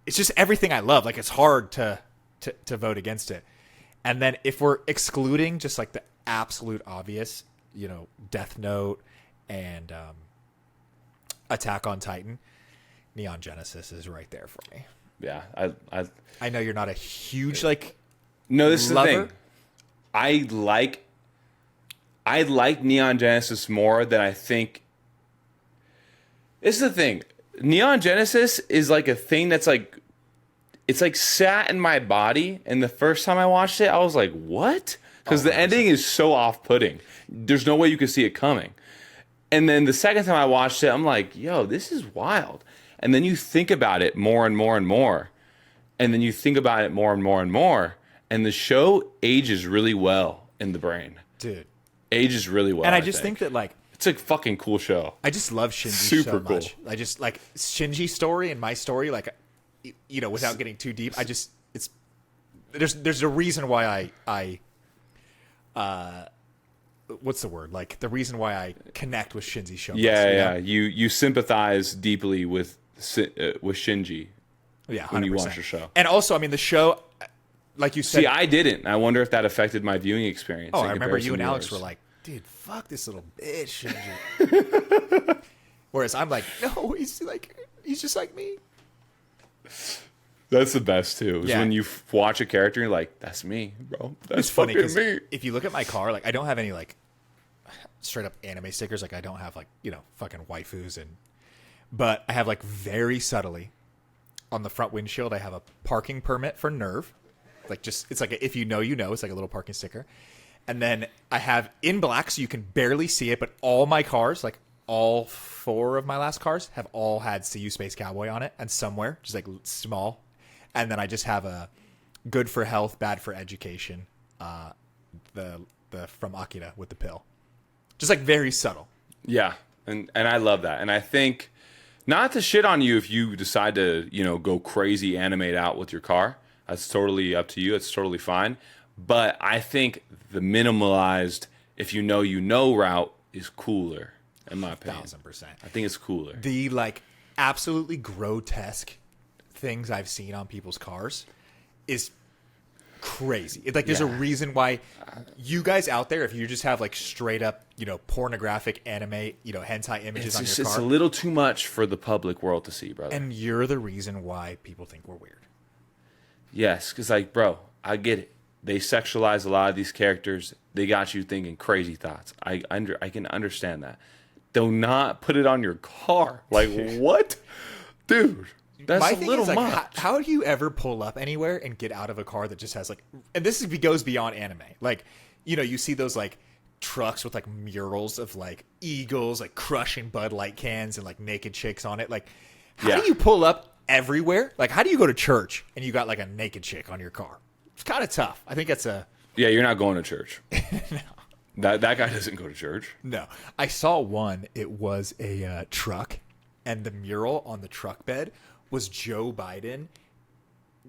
it's just everything I love. Like it's hard to vote against it. And then if we're excluding just like the absolute obvious, you know, Death Note and Attack on Titan, Neon Genesis is right there for me. Yeah, I know you're not a huge like no. This is lover. the thing. I like Neon Genesis more than I think. This is the thing. Neon Genesis is like a thing that's like, it's like sat in my body. And the first time I watched it, I was like, what? Because the ending is so off-putting. There's no way you could see it coming. And then the second time I watched it, I'm like, yo, this is wild. And then you think about it more and more and more. And then you think about it more and more and more. And the show ages really well in the brain. Dude. Ages really well. And I just think that like, it's a fucking cool show. I just love Shinji Super so cool. much. I just like Shinji's story and my story, like, you know, without getting too deep, I just, it's, there's a reason why I what's the word? Like the reason why I connect with Shinji so much. Yeah. You sympathize deeply with Shinji. Yeah, 100%. When you watch the show. And also, I mean, the show, like you said. See, I didn't. I wonder if that affected my viewing experience. Oh, I remember you and Alex were like, dude, fuck this little bitch, Shinji. Whereas I'm like, no, he's just like me. That's the best too. Is Yeah. when you watch a character and you're like, that's me, bro. That's It's funny fucking because me. if you look at my car, like I don't have any like straight up anime stickers. Like I don't have like, you know, fucking waifus but I have like very subtly on the front windshield, I have a parking permit for Nerve. Like just, it's like, if you know, you know, it's like a little parking sticker. And then I have in black, so you can barely see it, but all my cars, like all 4 of my last cars have all had See You Space Cowboy on it and somewhere, just like small. And then I just have a good for health, bad for education. The from Akira with the pill. Just like very subtle. Yeah, and I love that. And I think, not to shit on you if you decide to, you know, go crazy animate out with your car. That's totally up to you. It's totally fine. But I think the minimalized, if you know route is cooler, in my opinion. 1000%. I think it's cooler. The like absolutely grotesque things I've seen on people's cars is crazy. Like there's a reason why you guys out there, if you just have like straight up, you know, pornographic anime, you know, hentai images on your car, It's a little too much for the public world to see, brother. and you're the reason why people think we're weird. Yes, because like, bro, I get it. They sexualize a lot of these characters. They got you thinking crazy thoughts. I can understand that. Do not put it on your car. Like what, dude? That's My a thing little is, like, much. how do you ever pull up anywhere and get out of a car that just has like, and this goes beyond anime. Like, you know, you see those like trucks with like murals of like eagles like crushing Bud Light cans and like naked chicks on it. Like, how do you pull up everywhere? Like, how do you go to church and you got like a naked chick on your car? It's kind of tough. I think that's a Yeah, you're not going to church. no. That guy doesn't go to church. No, I saw one. It was a truck, and the mural on the truck bed was Joe Biden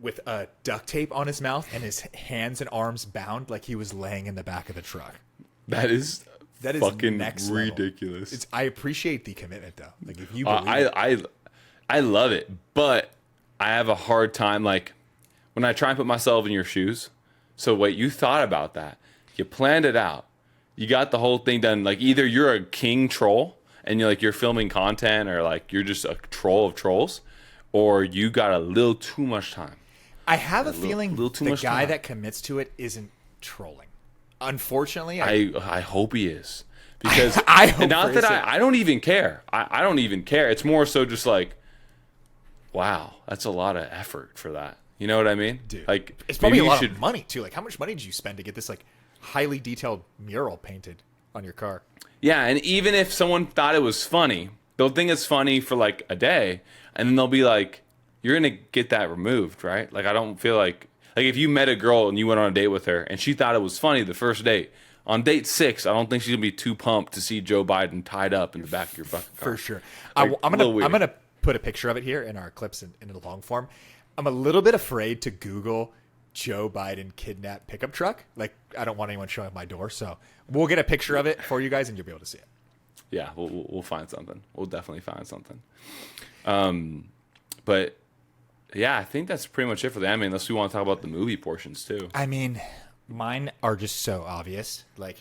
with duct tape on his mouth and his hands and arms bound like he was laying in the back of the truck. That is fucking next level. ridiculous. I appreciate the commitment though. Like if you believe I love it, but I have a hard time like when I try and put myself in your shoes. So wait, you thought about that. You planned it out. You got the whole thing done. Like either you're a king troll and you're filming content, or like you're just a troll of trolls, or you got a little too much time. I have a feeling little too the much guy time. that commits to it isn't trolling. Unfortunately, I hope he is, because I hope not for that his sake. I don't even care. I don't even care. It's more so just like, wow, that's a lot of effort for that. You know what I mean? Dude, like it's probably a maybe you lot should. of money too. Like, how much money did you spend to get this like highly detailed mural painted on your car? Yeah, and even if someone thought it was funny, they'll think it's funny for like a day, and then they'll be like, "You're gonna get that removed, right?" Like I don't feel like if you met a girl and you went on a date with her and she thought it was funny the first date, On date 6, I don't think she's gonna be too pumped to see Joe Biden tied up in the back of your fucking car. For sure. Like, I'm a little weird. gonna put a picture of it here in our clips in the long form. I'm a little bit afraid to Google Joe Biden kidnapped pickup truck. Like, I don't want anyone showing up my door, so we'll get a picture of it for you guys, and you'll be able to see it. Yeah, we'll find something. We'll definitely find something. But yeah, I think that's pretty much it for the anime. Unless we want to talk about the movie portions too. I mean, mine are just so obvious. Like,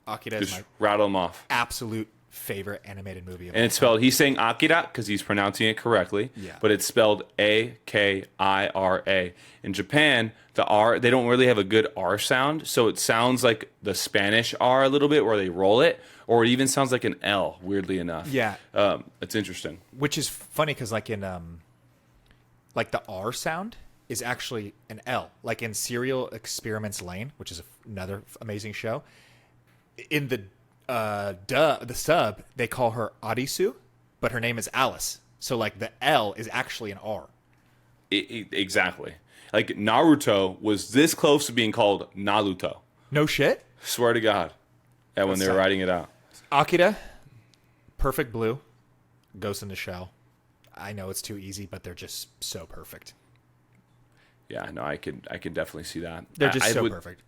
Akira is Just my rattle them off. absolute favorite animated movie. Of And all it's spelled. He's saying Akira because he's pronouncing it correctly. Yeah. But it's spelled Akira. In Japan, the R, they don't really have a good R sound, so it sounds like the Spanish R a little bit, where they roll it, or it even sounds like an L. Weirdly enough. Yeah. It's interesting. Which is funny because, like, in like the R sound is actually an L. Like in Serial Experiments Lane, which is another amazing show. In the sub, they call her Arisu, but her name is Alice. So like the L is actually an R. Exactly. Like Naruto was this close to being called Naruto. No shit. Swear to God. Yeah, when they were That's writing it out. Akira, Perfect Blue, Ghost in the Shell. I know it's too easy, but they're just so perfect. Yeah, no, I could definitely see that. They're just I so would, perfect.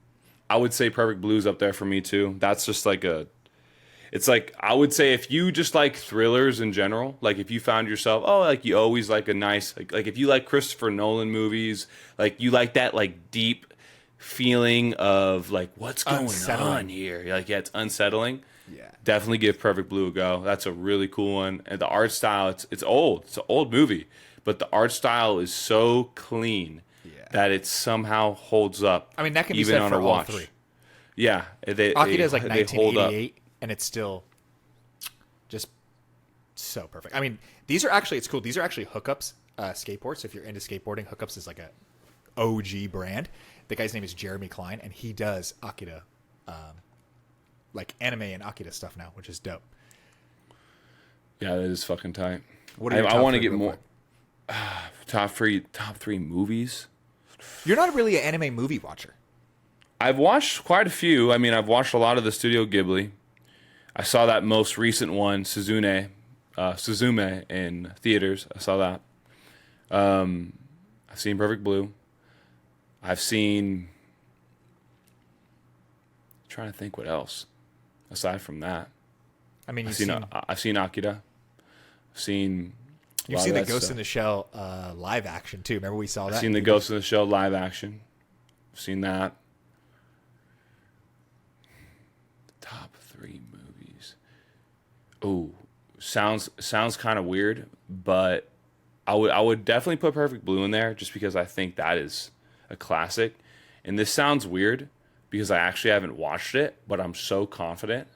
I would say Perfect Blue's up there for me too. That's just like it's like, I would say if you just like thrillers in general, like if you found yourself, like you always like a nice, like if you like Christopher Nolan movies, like you like that like deep feeling of like what's going on here. Like, yeah, it's unsettling. Yeah. Definitely give Perfect Blue a go. That's a really cool one. And the art style, it's old. It's an old movie, but the art style is so clean that it somehow holds up. I mean, that can be even said on for a all watch. three. Yeah, Akira is like they hold up. 1988, and it's still just so perfect. I mean, these are actually, it's cool. These are actually Hookups skateboards. So if you're into skateboarding, Hookups is like a OG brand. The guy's name is Jeremy Klein, and he does Akira, like anime and Akira stuff now, which is dope. Yeah, that is fucking tight. What are your I top want to three get real more quick? top three movies. You're not really an anime movie watcher. I've watched quite a few. I mean, I've watched a lot of the Studio Ghibli. I saw that most recent one, Suzume, in theaters. I saw that. I've seen Perfect Blue. I've seen. I'm trying to think what else aside from that. I mean, I've seen Akira. I've seen. You've seen the Ghost in the Shell live action too. Remember we saw that? I've seen the Ghost in the Shell live action. I've seen that. Top 3 movies. Oh, sounds kind of weird, but I would definitely put Perfect Blue in there just because I think that is a classic. And this sounds weird because I actually haven't watched it, but I'm so confident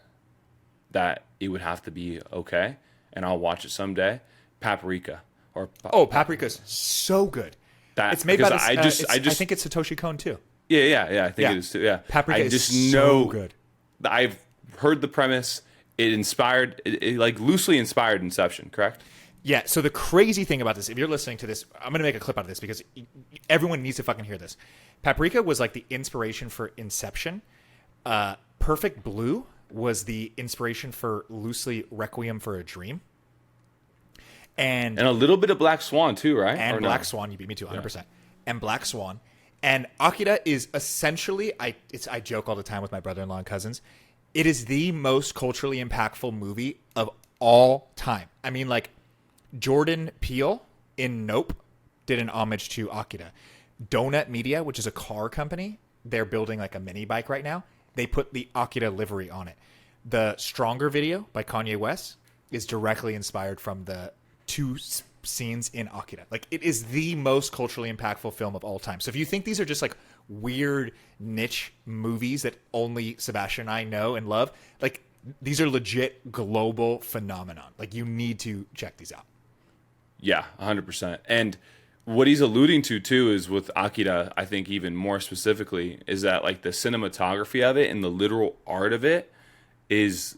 that it would have to be okay, and I'll watch it someday. Paprika. Paprika's so good. That It's made by because this, I think it's Satoshi Kon too. Yeah. I think Yeah. it is too. Yeah, Paprika I just is know so good. I've heard the premise. It inspired, it like loosely inspired Inception, correct? Yeah, so the crazy thing about this, if you're listening to this, I'm going to make a clip out of this because everyone needs to fucking hear this. Paprika was like the inspiration for Inception. Perfect Blue was the inspiration for loosely Requiem for a Dream. And a little bit of Black Swan too, right? And Or no? Black Swan, you beat me to 100%. And Black Swan. And Akira is essentially, I joke all the time with my brother-in-law and cousins, it is the most culturally impactful movie of all time. I mean, like, Jordan Peele in Nope did an homage to Akira. Donut Media, which is a car company, they're building like a mini bike right now. They put the Akira livery on it. The Stronger video by Kanye West is directly inspired from the 2 scenes in Akira. Like, it is the most culturally impactful film of all time. So if you think these are just like weird niche movies that only Sebastian and I know and love, like, these are legit global phenomenon. Like, you need to check these out. Yeah, 100%. And what he's alluding to too is with Akira, I think even more specifically, is that like the cinematography of it and the literal art of it is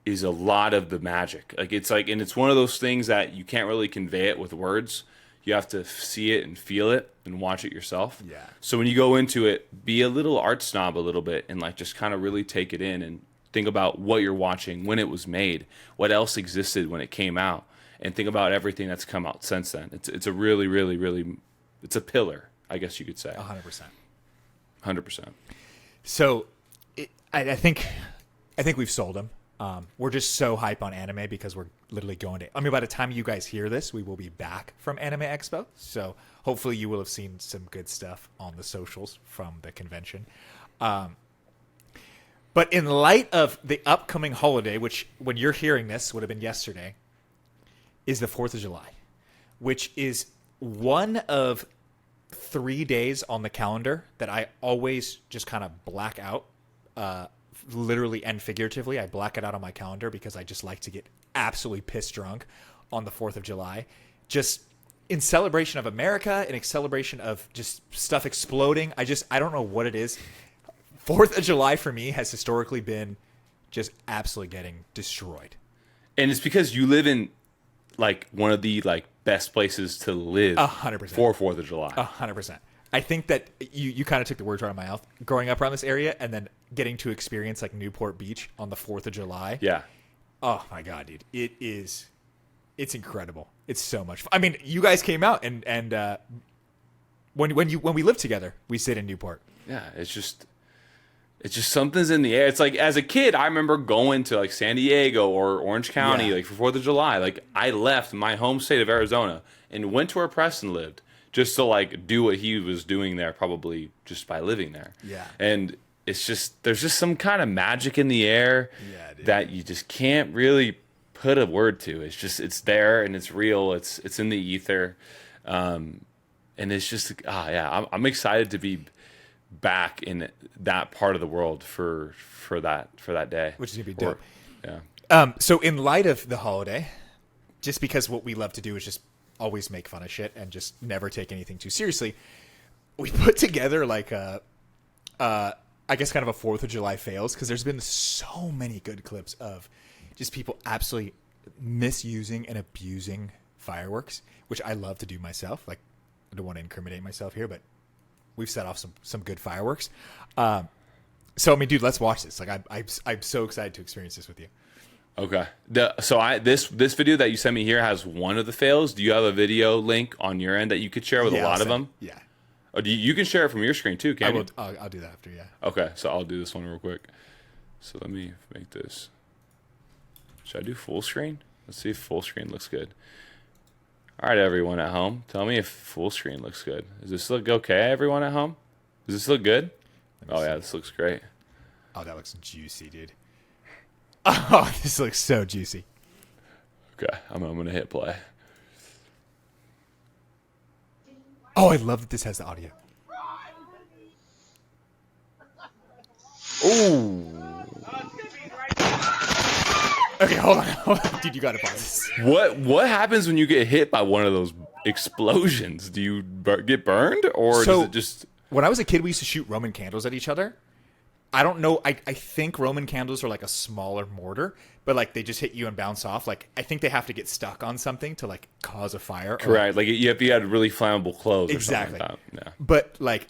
a lot of the magic. Like, it's like, and it's one of those things that you can't really convey it with words. You have to see it and feel it and watch it yourself. Yeah. So when you go into it, be a little art snob a little bit and like just kind of really take it in and think about what you're watching, when it was made, what else existed when it came out, and think about everything that's come out since then. It's a really, really, really, it's a pillar, I guess you could say. 100%. 100%. So, I think we've sold them. We're just so hype on anime because we're literally going to. I mean, by the time you guys hear this, we will be back from Anime Expo. So hopefully, you will have seen some good stuff on the socials from the convention. But in light of the upcoming holiday, which when you're hearing this would have been yesterday, is the 4th of July, which is one of 3 days on the calendar that I always just kind of black out. Literally and figuratively, I black it out on my calendar because I just like to get absolutely pissed drunk on the 4th of July. Just in celebration of America and in celebration of just stuff exploding. I don't know what it is. 4th of July for me has historically been just absolutely getting destroyed. And it's because you live in like one of the like best places to live 100%. for 4th of July. 100%. I think that you kind of took the words right out of my mouth. Growing up around this area and then getting to experience like Newport Beach on the 4th of July. Yeah. Oh my God, dude. It's incredible. It's so much fun. I mean, you guys came out and when we lived together, we stayed in Newport. Yeah, it's just something's in the air. It's like as a kid, I remember going to like San Diego or Orange County like for 4th of July. Like I left my home state of Arizona and went to where Preston lived just to like do what he was doing there, probably just by living there. Yeah. And it's just there's just some kind of magic in the air that you just can't really put a word to. It's there and it's real. It's in the ether. And it's just I'm excited to be back in that part of the world for that day, Which is gonna be dope. Yeah. So in light of the holiday, just because what we love to do is just always make fun of shit and just never take anything too seriously, we put together like I guess kind of a 4th of July fails because there's been so many good clips of just people absolutely misusing and abusing fireworks, which I love to do myself. Like I don't want to incriminate myself here, but we've set off some good fireworks. So I mean, dude, let's watch this. Like I'm so excited to experience this with you. Okay. This video that you sent me here has one of the fails. Do you have a video link on your end that you could share with a lot of them? Yeah. Oh, you can share it from your screen too, can't you? I'll do that after, yeah. Okay, so I'll do this one real quick. So let me make this. Should I do full screen? Let's see if full screen looks good. All right, everyone at home, tell me if full screen looks good. Does this look okay, everyone at home? Does this look good? Oh, yeah, this looks great. Oh, that looks juicy, dude. Oh, this looks so juicy. Okay, I'm going to hit play. Oh, I love that this has the audio. Ooh. Okay, hold on. Dude, you gotta pause this. What happens when you get hit by one of those explosions? Do you get burned, or does it just... When I was a kid, we used to shoot Roman candles at each other. I don't know. I think Roman candles are like a smaller mortar, but like they just hit you and bounce off. Like I think they have to get stuck on something to like cause a fire. Correct. Like you had really flammable clothes. Exactly. Or something like that. Yeah. But like,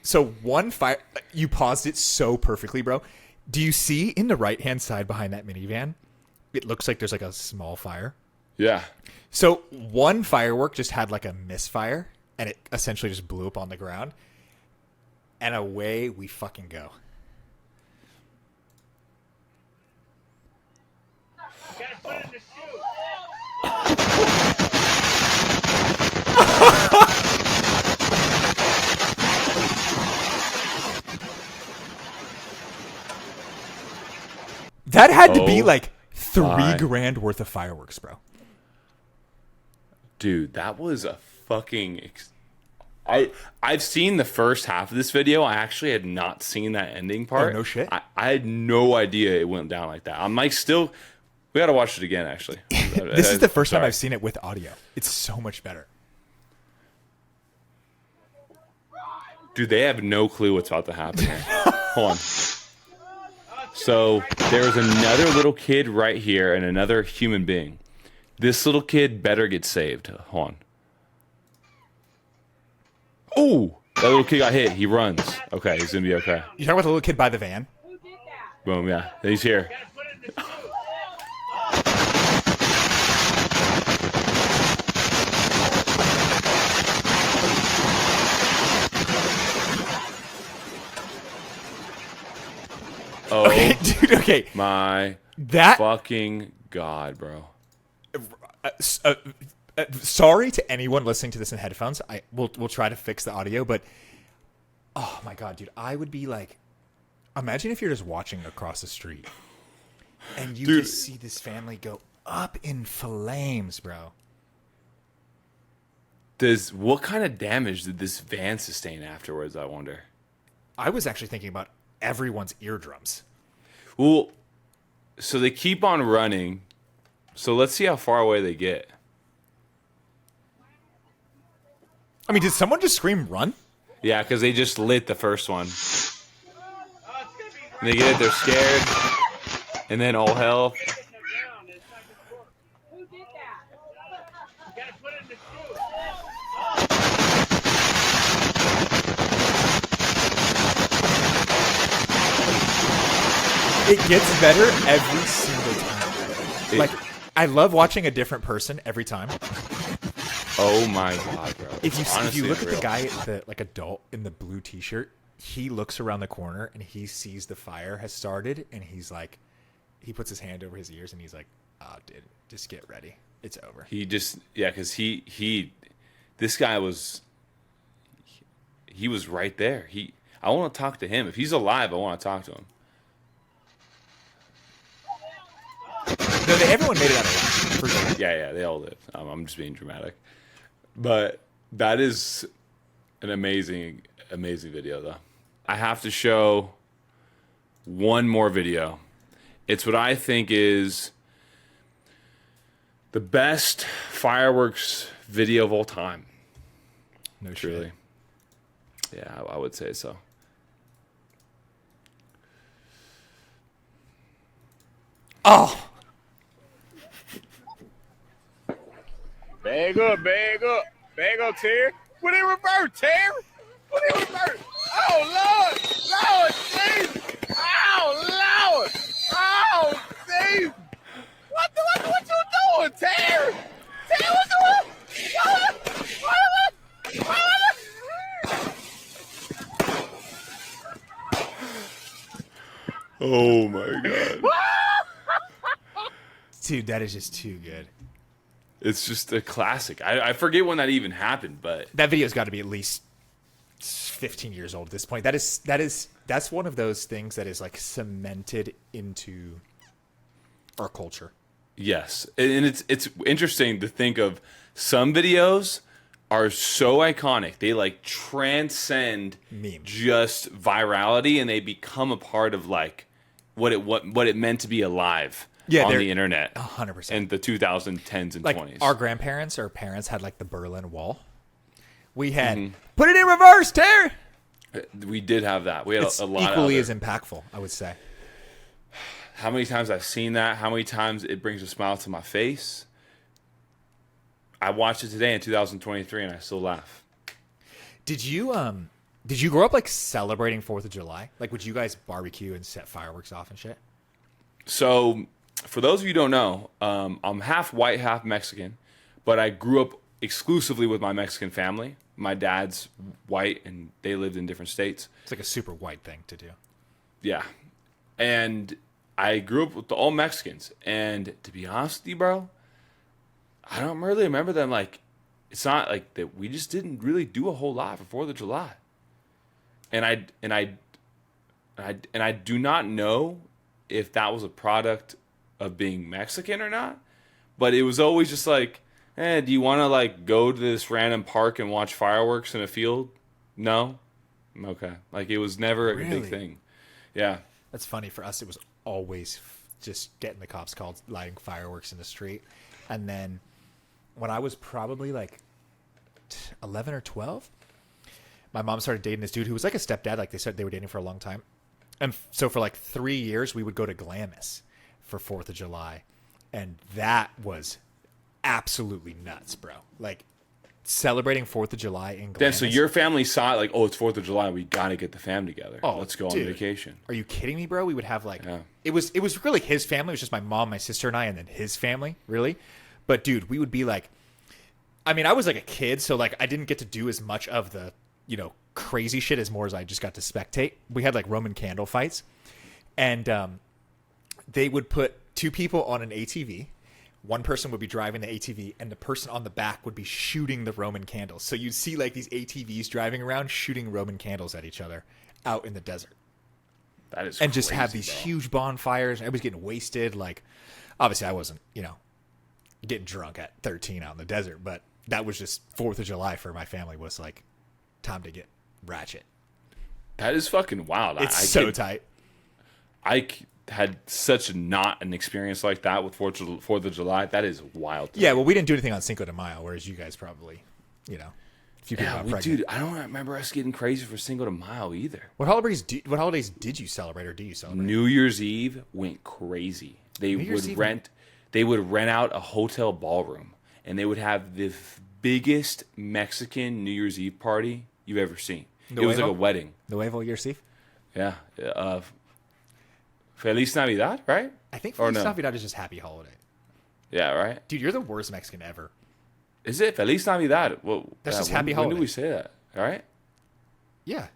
so one fire. You paused it so perfectly, bro. Do you see in the right hand side behind that minivan? It looks like there's like a small fire. Yeah. So one firework just had like a misfire, and it essentially just blew up on the ground. And away we fucking go. That had to be like $3,000 worth of fireworks, bro. Dude, that was a fucking... I've seen the first half of this video. I actually had not seen that ending part. Oh, no shit. I had no idea it went down like that. I'm like still... We got to watch it again, actually. This is the first time I've seen it with audio. It's so much better. Dude, they have no clue what's about to happen here. Hold on. So there's another little kid right here and another human being. This little kid better get saved. Hold on. Oh, that little kid got hit. He runs. Okay, he's gonna be okay. You talking about the little kid by the van? Boom, yeah. He's here. Oh Okay, dude. Okay, my that. fucking God, bro. Sorry to anyone listening to this in headphones. We'll try to fix the audio, but oh my God, dude, I would be like, imagine if you're just watching across the street and you Dude. just see this family go up in flames, bro. What kind of damage did this van sustain afterwards, I wonder? I was actually thinking about everyone's eardrums. Well, so they keep on running. So let's see how far away they get. I mean, did someone just scream run? Yeah, because they just lit the first one. And they get it, they're scared. And then all hell. It gets better every single time. Like, I love watching a different person every time. Oh my God, bro. If you Honestly look at the unreal. guy, the like adult in the blue T-shirt, he looks around the corner and he sees the fire has started, and he's like, he puts his hand over his ears and he's like, "Oh, dude, just get ready, it's over." He just, yeah, because this guy was, he was right there. I want to talk to him. If he's alive, I want to talk to him. No, everyone made it out alive. For sure. Yeah, they all live. I'm just being dramatic. But that is an amazing, amazing video, though. I have to show one more video. It's what I think is the best fireworks video of all time. No, Truly. Yeah, I would say so. Oh, Bag up, bag up. Bag up, Terry. Put in reverse, Terry. Put in reverse. Oh, Lord. Lord, Jesus. Oh, Lord. Oh, Jesus. What you doing, Terry? Terry, what you doing? Oh, my God. dude, that is just too good. It's just a classic. I forget when that even happened, but That video's got to be at least 15 years old at this point. That's one of those things that is like cemented into our culture. yes. And it's interesting to think of some videos are so iconic. They like transcend Meme. just virality, and they become a part of like what it meant to be alive Yeah, on they're- the internet 100%. in the 2010s and Like 20s. our grandparents or parents had like the Berlin Wall. We had Mm-hmm. put it in reverse, Terry. We did have that. We had It's a lot equally of as impactful, I would say. How many times I've seen that, how many times it brings a smile to my face. I watched it today in 2023 and I still laugh. Did you grow up like celebrating 4th of July? Like, would you guys barbecue and set fireworks off and shit? So, for those of you who don't know, I'm half white, half Mexican, but I grew up exclusively with my Mexican family. My dad's white and they lived in different states. It's like a super white thing to do. Yeah. And I grew up with all Mexicans. And to be honest with you, bro, I don't really remember them like, it's not like that we just didn't really do a whole lot for 4th of July. And I do not know if that was a product of being Mexican or not, but it was always just like, do you want to like go to this random park and watch fireworks in a field? No? Okay. Like it was never a Really? big thing. Yeah. That's funny. For us, it was always just getting the cops called, lighting fireworks in the street. And then when I was probably like 11 or 12, my mom started dating this dude who was like a stepdad. Like they said, they were dating for a long time. And so for like 3 years, we would go to Glamis for 4th of July. And that was absolutely nuts, bro. Like celebrating 4th of July in Glamis. Then so your family saw it like, oh, it's 4th of July. We got to get the fam together. Oh, Let's go on dude. vacation. Are you kidding me, bro? We would have like Yeah. it was really his family. It was just my mom, my sister, and I, and then his family, really. But dude, we would be like, I mean, I was like a kid, so like I didn't get to do as much of the, you know, crazy shit as more as I just got to spectate. We had like Roman candle fights, and they would put two people on an ATV. One person would be driving the ATV, and the person on the back would be shooting the Roman candles. So you'd see like these ATVs driving around shooting Roman candles at each other out in the desert. That is And just have crazy, these bro. huge bonfires. Everybody's getting wasted. Like, obviously, I wasn't, you know, getting drunk at 13 out in the desert, but that was just 4th of July for my family was like time to get ratchet. That is fucking wild. It's I so could- tight. had such not an experience like that with 4th of July. That is wild. to me. Yeah, well, we didn't do anything on Cinco de Mayo, whereas you guys probably, you know, a few people Yeah, got we, pregnant. dude, I don't remember us getting crazy for Cinco de Mayo either. What holidays did you celebrate or do you celebrate? New Year's Eve went crazy. They Year's would Eve- rent out a hotel ballroom, and they would have the biggest Mexican New Year's Eve party you've ever seen. It was like Nuevo? a wedding. Nuevo Year's Eve? Yeah. Feliz Navidad, right? I think Or Feliz no? Navidad is just happy holiday. Yeah, right. Dude, you're the worst Mexican ever. Is it Feliz Navidad? Well, That's just when- happy When holiday. did we say that? All right. Yeah.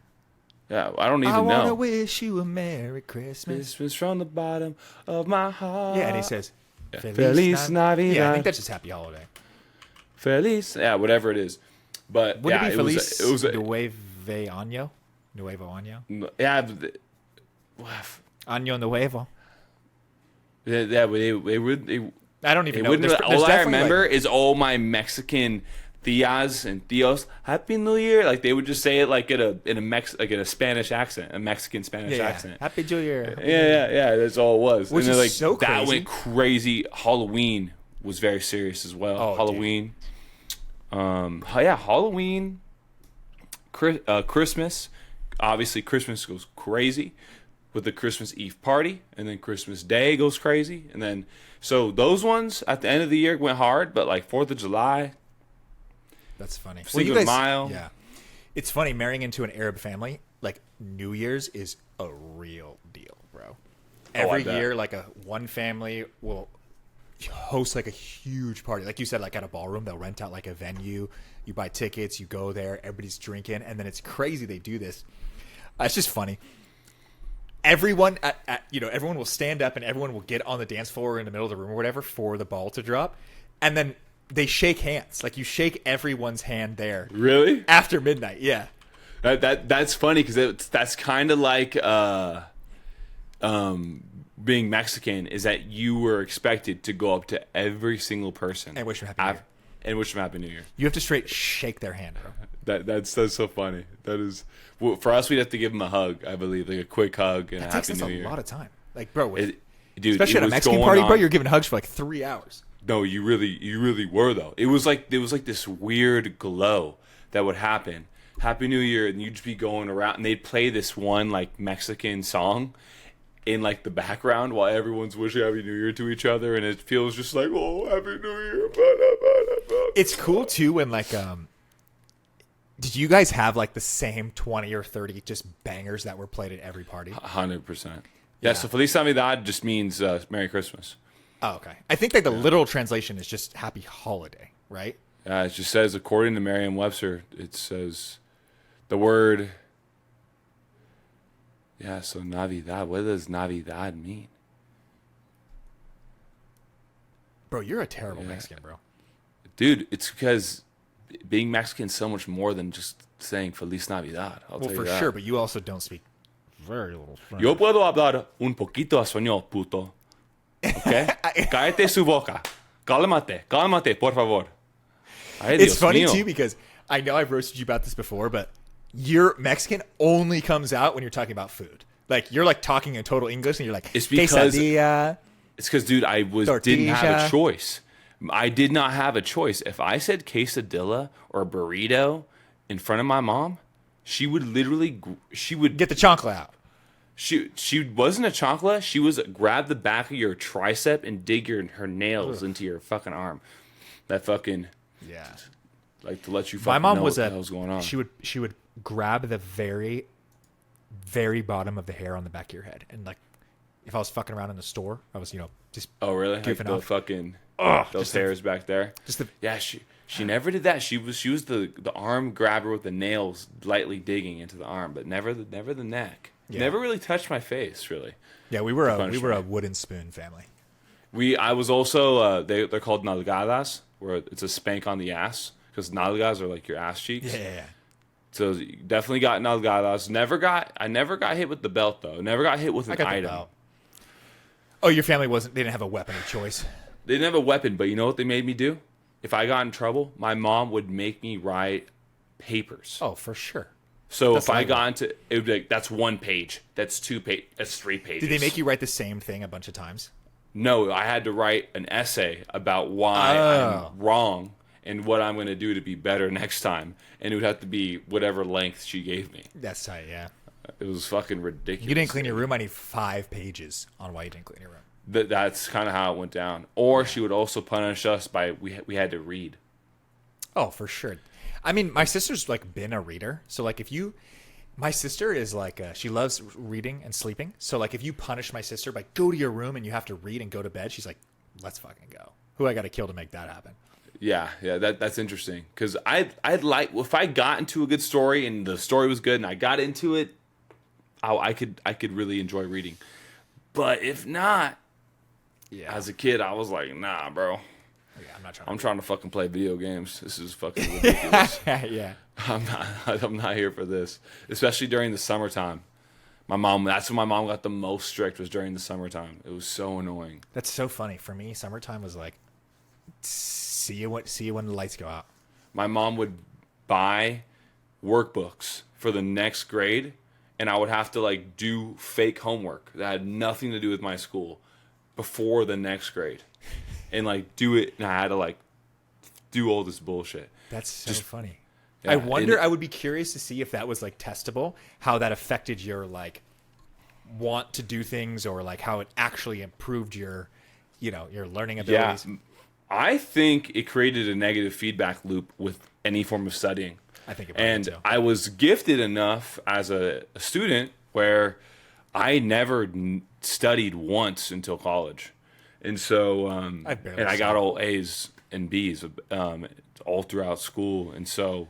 Yeah, I don't even I want to know. wish you a Merry Christmas. Christmas from the bottom of my heart. Yeah, and he says, Feliz Navidad. Yeah, I think that's just happy holiday. Feliz. Yeah, whatever it is. But Would yeah, it be Feliz it was Nuevo Año? Nuevo Año? yeah, Año Nuevo. yeah, but they I don't even know. wouldn't. There's All I definitely, remember like- is all my Mexican tias and tios, Happy New Year. Like they would just say it like in a Spanish accent, a Mexican Spanish yeah, accent. Happy New Year. Yeah. That's all it was. Which and then, is so that crazy. went crazy. Halloween was very serious as well. Oh, Halloween. Halloween. Christmas. Obviously, Christmas goes crazy with the Christmas Eve party, and then Christmas Day goes crazy, and then so those ones at the end of the year went hard, but like 4th of July. That's funny. Cinco de Mayo. Yeah. It's funny, marrying into an Arab family, like New Year's is a real deal, bro. Every bet. year, like one family will host like a huge party. Like you said, like at a ballroom, they'll rent out like a venue. You buy tickets, you go there, everybody's drinking, and then it's crazy they do this. It's just funny. Everyone everyone will stand up and everyone will get on the dance floor or in the middle of the room or whatever for the ball to drop, and then they shake hands. Like you shake everyone's hand there Really? after midnight. Yeah, That's funny because that's kind of like being Mexican is that you were expected to go up to every single person And wish them Happy New Year. and wish them Happy New Year. you have to straight shake their hand, bro. That's so funny. That is well, for us. We'd have to give them a hug. I believe like a quick hug and It a takes Happy us New a Year. lot of time. Like, bro, Dude, especially it at a was Mexican going party, bro, on- you're giving hugs for like 3 hours. No, you really were though. It was like this weird glow that would happen. Happy New Year, and you'd just be going around, and they'd play this one like Mexican song in like the background while everyone's wishing Happy New Year to each other, and it feels just like, oh, Happy New Year. It's cool too when like did you guys have like the same 20 or 30 just bangers that were played at every party? 100%. Yeah. So Feliz Navidad just means Merry Christmas. Oh, okay. I think like the literal translation is just happy holiday, right? It just says, according to Merriam-Webster, it says the word. Yeah. So Navidad. What does Navidad mean? Bro, you're a terrible Mexican, bro. Dude, it's because being Mexican is so much more than just saying Feliz Navidad. I'll Well, tell for you that. sure, but you also don't speak very little French. Yo puedo hablar un poquito español, puto. Okay? Cállate su boca. Cálmate, por favor. Ay, It's Dios funny mío. too because I know I've roasted you about this before, but your Mexican only comes out when you're talking about food. Like you're like talking in total English, and you're like, It's because- quesadilla. It's because, dude, I didn't have Tortilla. a choice. I did not have a choice. If I said quesadilla or burrito in front of my mom, she would literally, Get the chancla out. She wasn't a chancla. She was grab the back of your tricep and dig her nails into your fucking arm. That fucking Yeah. like to let you My fucking mom know was what the a hell's going on. she would grab the very very bottom of the hair on the back of your head, and like if I was fucking around in the store, I was just Oh really? Like goofing the off. fucking those just the- hairs back there. just the Yeah, she never did that. She was the arm grabber with the nails lightly digging into the arm, but never the neck. Yeah. Never really touched my face, really. yeah we were punish a me. wooden spoon family. I was also they're called nalgadas, where it's a spank on the ass, because nalgas are like your ass cheeks. Yeah. So definitely got nalgadas. I never got hit with the belt though. Never got hit with I an got the item. belt. Oh, your family they didn't have a weapon of choice. They didn't have a weapon, but you know what they made me do? If I got in trouble, my mom would make me write papers. Oh, for sure. So That's if I legal. got into, it would be like, that's 1 page, that's 2 page, that's 3 pages. Did they make you write the same thing a bunch of times? No, I had to write an essay about why Oh. I'm wrong and what I'm going to do to be better next time. And it would have to be whatever length she gave me. That's tight, yeah. It was fucking ridiculous. You didn't clean your room. I need 5 pages on why you didn't clean your room. That's kind of how it went down. Or she would also punish us by, we had to read. Oh, for sure. I mean, my sister's like been a reader, so like my sister is like she loves reading and sleeping. So like if you punish my sister by go to your room and you have to read and go to bed, she's like, let's fucking go. Who I got to kill to make that happen? Yeah, that's interesting. Because I'd like, if I got into a good story and the story was good and I got into it, I could really enjoy reading. But if not, Yeah, as a kid, I was like, nah, bro. yeah I'm not trying. I'm trying to fucking play video games. This is fucking ridiculous. Yeah, I'm not here for this. Especially during the summertime. That's when my mom got the most strict, was during the summertime. It was so annoying. that's so funny. For me, summertime was like, see you when the lights go out. My mom would buy workbooks for the next grade, and I would have to like do fake homework that had nothing to do with my school before the next grade, and like do it. And I had to like do all this bullshit. That's so funny. Yeah, I wonder. and- I would be curious to see if that was like testable, how that affected your like want to do things, or like how it actually improved your, your learning Yeah, abilities. I think it created a negative feedback loop with any form of studying. I think it probably And too. I was gifted enough as a student where I never studied once until college. And so, I barely and I got studied. all A's and B's all throughout school. And so,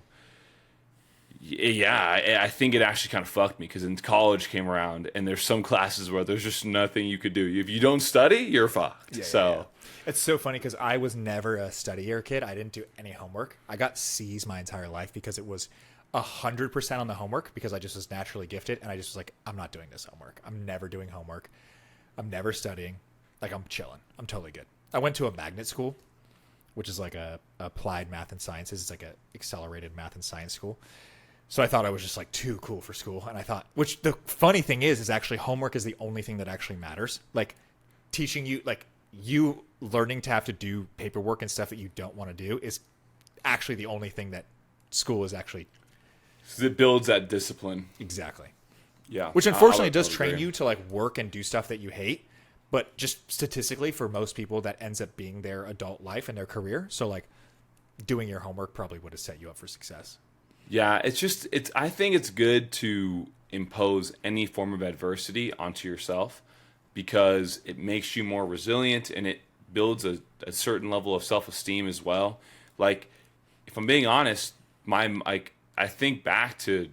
yeah, I think it actually kind of fucked me, because in college came around and there's some classes where there's just nothing you could do. If you don't study, you're fucked. Yeah. It's so funny because I was never a studier kid. I didn't do any homework. I got C's my entire life because it was 100% on the homework, because I just was naturally gifted, and I just was like, I'm not doing this homework. I'm never doing homework. I'm never studying. Like, I'm chilling. I'm totally good. I went to a magnet school, which is like a applied math and sciences. It's like a accelerated math and science school. So I thought I was just like too cool for school. And I thought, which the funny thing is actually homework is the only thing that actually matters. Like teaching you, like you learning to have to do paperwork and stuff that you don't want to do is actually the only thing that school is actually. 'Cause it builds that discipline. Exactly. Yeah. Which I unfortunately would- I does would train agree. you to like work and do stuff that you hate. But just statistically for most people that ends up being their adult life and their career. So like doing your homework probably would have set you up for success. Yeah, I think it's good to impose any form of adversity onto yourself, because it makes you more resilient and it builds a certain level of self-esteem as well. Like, if I'm being honest, I think back to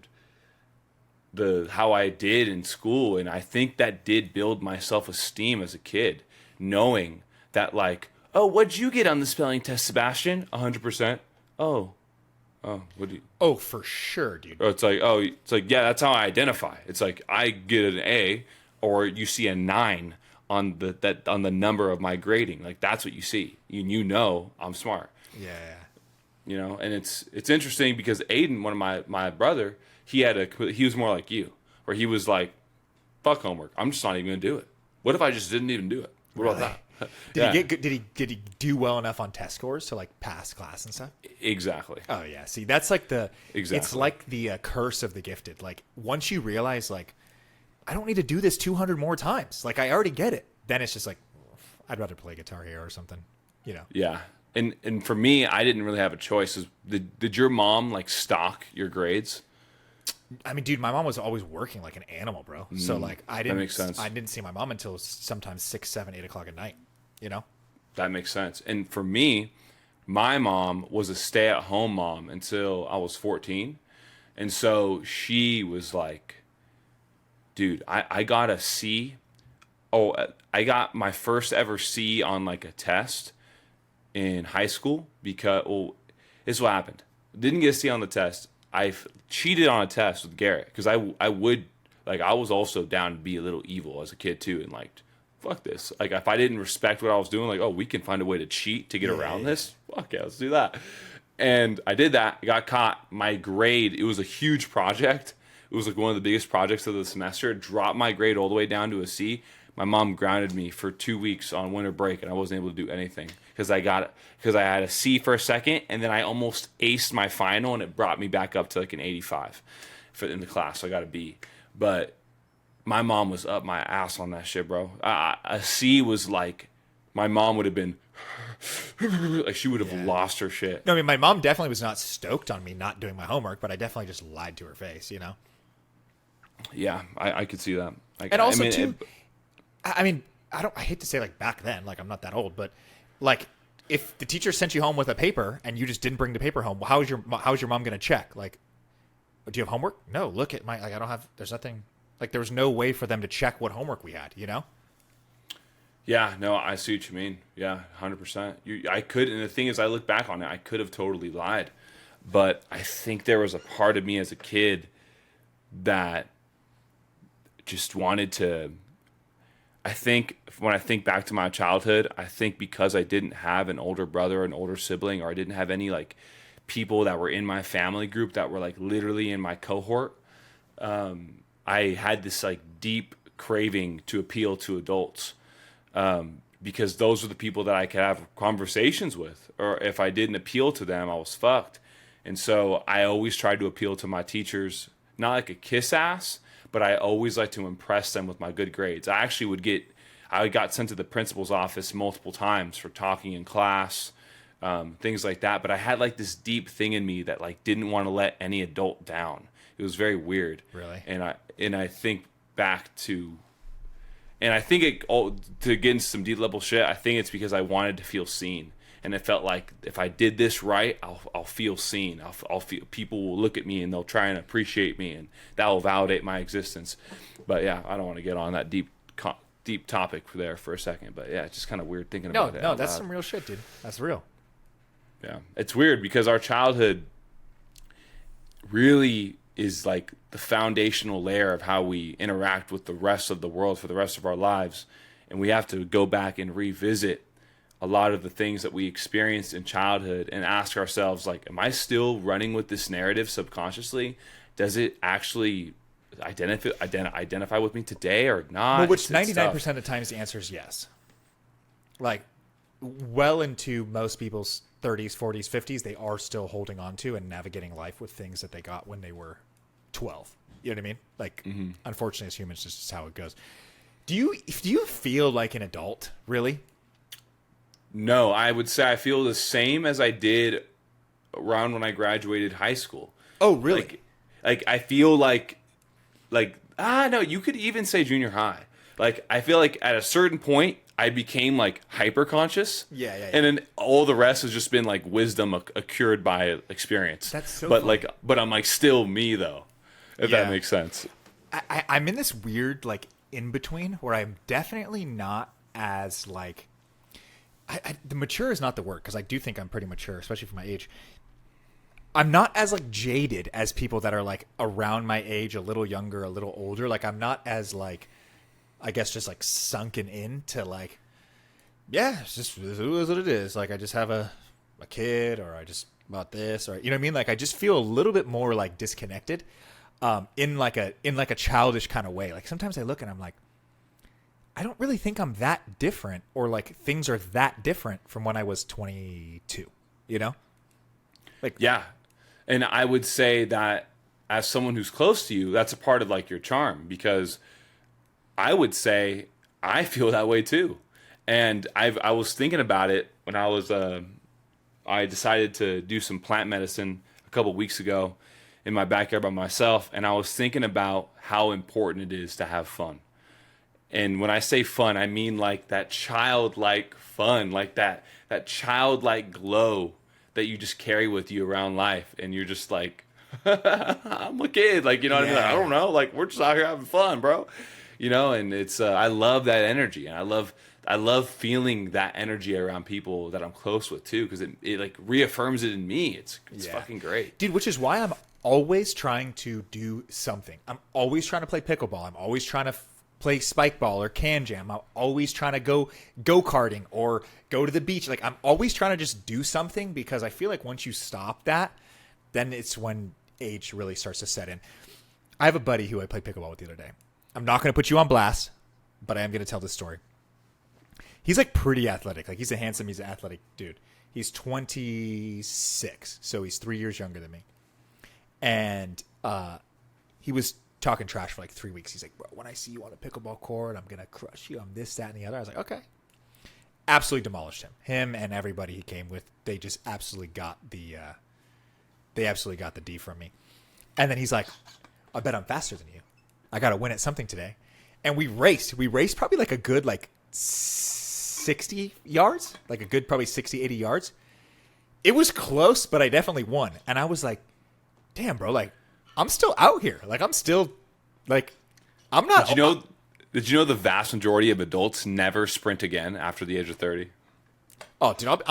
how I did in school, and I think that did build my self-esteem as a kid, knowing that like, oh, what'd you get on the spelling test, Sebastian? 100%. Oh, what do you? Oh, for sure, dude. Or it's like, yeah, that's how I identify. It's like I get an A, or you see a 9 on the number of my grading. Like, that's what you see. You know I'm smart. Yeah. And it's interesting because Aiden, one of my brother, he was more like you, where he was like, fuck homework. I'm just not even gonna do it. What if I just didn't even do it? What about that? Did he do well enough on test scores to like pass class and stuff? Exactly. Oh yeah. See, that's like it's Exactly. like the curse of the gifted. Like once you realize like I don't need to do this 200 more times. Like I already get it. Then it's just like I'd rather play Guitar Hero or something. Yeah. And for me, I didn't really have a choice. Did your mom like stock your grades? I mean, dude, my mom was always working like an animal, bro. So like, makes sense. I didn't see my mom until sometimes 6, 7, 8 o'clock at night. You know? That makes sense. And for me, my mom was a stay-at-home mom until I was 14. And so she was like, dude, I got a C. Oh, I got my first ever C on like a test in high school because, well, this is what happened. Didn't get a C on the test. I cheated on a test with Garrett because I would, like, I was also down to be a little evil as a kid too, and like, fuck this. Like, if I didn't respect what I was doing, like, oh, we can find a way to cheat to get around this. Fuck yeah, let's do that. And I did that. I got caught. My grade, it was a huge project. It was like one of the biggest projects of the semester. It dropped my grade all the way down to a C. My mom grounded me for 2 weeks on winter break, and I wasn't able to do anything because I had a C for a second, and then I almost aced my final, and it brought me back up to like an 85 in the class. So I got a B. But my mom was up my ass on that shit, bro. A C was like, my mom would have been like, she would have lost her shit. No, I mean, my mom definitely was not stoked on me not doing my homework, but I definitely just lied to her face, you know? Yeah, I could see that. And also, I mean, I hate to say like back then, like I'm not that old, but like if the teacher sent you home with a paper and you just didn't bring the paper home, how's your mom going to check? Like, do you have homework? No, look at my, like, I don't have, there's nothing, like there was no way for them to check what homework we had, you know? Yeah, no, I see what you mean. Yeah, 100%. I could, and the thing is, I look back on it, I could have totally lied, but I think there was a part of me as a kid that just wanted to. I think when I think back to my childhood, I think because I didn't have an older brother, an older sibling, or I didn't have any like people that were in my family group that were like literally in my cohort, I had this like deep craving to appeal to adults. Because those are the people that I could have conversations with, or if I didn't appeal to them, I was fucked. And so I always tried to appeal to my teachers, not like a kiss ass, but I always like to impress them with my good grades. I got sent to the principal's office multiple times for talking in class, things like that. But I had like this deep thing in me that like didn't want to let any adult down. It was very weird. Really? And I think back to. And I think to get into some deep level shit, I think it's because I wanted to feel seen, and it felt like if I did this right, I'll feel seen. I'll feel people will look at me and they'll try and appreciate me, and that will validate my existence. But yeah, I don't want to get on that deep topic there for a second. But yeah, it's just kind of weird thinking about it. No, that's some real shit, dude. That's real. Yeah, it's weird because our childhood really is like the foundational layer of how we interact with the rest of the world for the rest of our lives. And we have to go back and revisit a lot of the things that we experienced in childhood and ask ourselves, like, am I still running with this narrative subconsciously? Does it actually identify with me today or not? Well, which 99% of the times the answer is yes. Like, well into most people's 30s, 40s, 50s, they are still holding on to and navigating life with things that they got when they were 12. You know what I mean? Like, unfortunately, as humans, this is how it goes. Do you feel like an adult, really? No, I would say I feel the same as I did around when I graduated high school. Oh, really? Like I feel like no, you could even say junior high. Like, I feel like at a certain point, I became like hyper conscious. Yeah. And then all the rest has just been like wisdom accrued by experience. That's so But funny. but I'm like still me though, if that makes sense. I'm in this weird like in between where I'm definitely not as like the mature is not the word, because I do think I'm pretty mature, especially for my age. I'm not as like jaded as people that are like around my age, a little younger, a little older. Like, I'm not as like, I guess, just like sunken into like, yeah, it's just, it is what it is. Like, I just have a kid, or I just bought this, or, you know what I mean? Like, I just feel a little bit more like disconnected, in like a childish kind of way. Like, sometimes I look and I'm like, I don't really think I'm that different, or like things are that different from when I was 22, you know? Like, Yeah. And I would say that as someone who's close to you, that's a part of like your charm, because I would say I feel that way too. And I was thinking about it when I was I decided to do some plant medicine a couple weeks ago in my backyard by myself, and I was thinking about how important it is to have fun. And when I say fun, I mean like that childlike fun, like that childlike glow that you just carry with you around life, and you're just like, I'm a kid, like, you know what I mean? Like, I don't know, like, we're just out here having fun, bro. You know, and it's I love that energy, and I love feeling that energy around people that I'm close with too, because it like reaffirms it in me. It's fucking great, Dude, which is why I'm always trying to do something. I'm always trying to play pickleball. I'm always trying to play spike ball or can jam. I'm always trying to go karting or go to the beach. Like, I'm always trying to just do something, because I feel like once you stop that, then it's when age really starts to set in. I have a buddy who I played pickleball with the other day. I'm not going to put you on blast, but I am going to tell this story. He's like pretty athletic. Like, he's an athletic dude. He's 26, so he's 3 years younger than me. And he was talking trash for like 3 weeks. He's like, bro, when I see you on a pickleball court, I'm going to crush you. I'm this, that, and the other. I was like, okay. Absolutely demolished him. Him and everybody he came with, they just absolutely got the D from me. And then he's like, I bet I'm faster than you. I got to win at something today. And we raced. We raced probably like a good 60 yards, like a good probably 60, 80 yards. It was close, but I definitely won. And I was like, damn, bro, like, I'm still out here. Like, I'm still, like, I'm not. Did you know the vast majority of adults never sprint again after the age of 30? Oh, dude,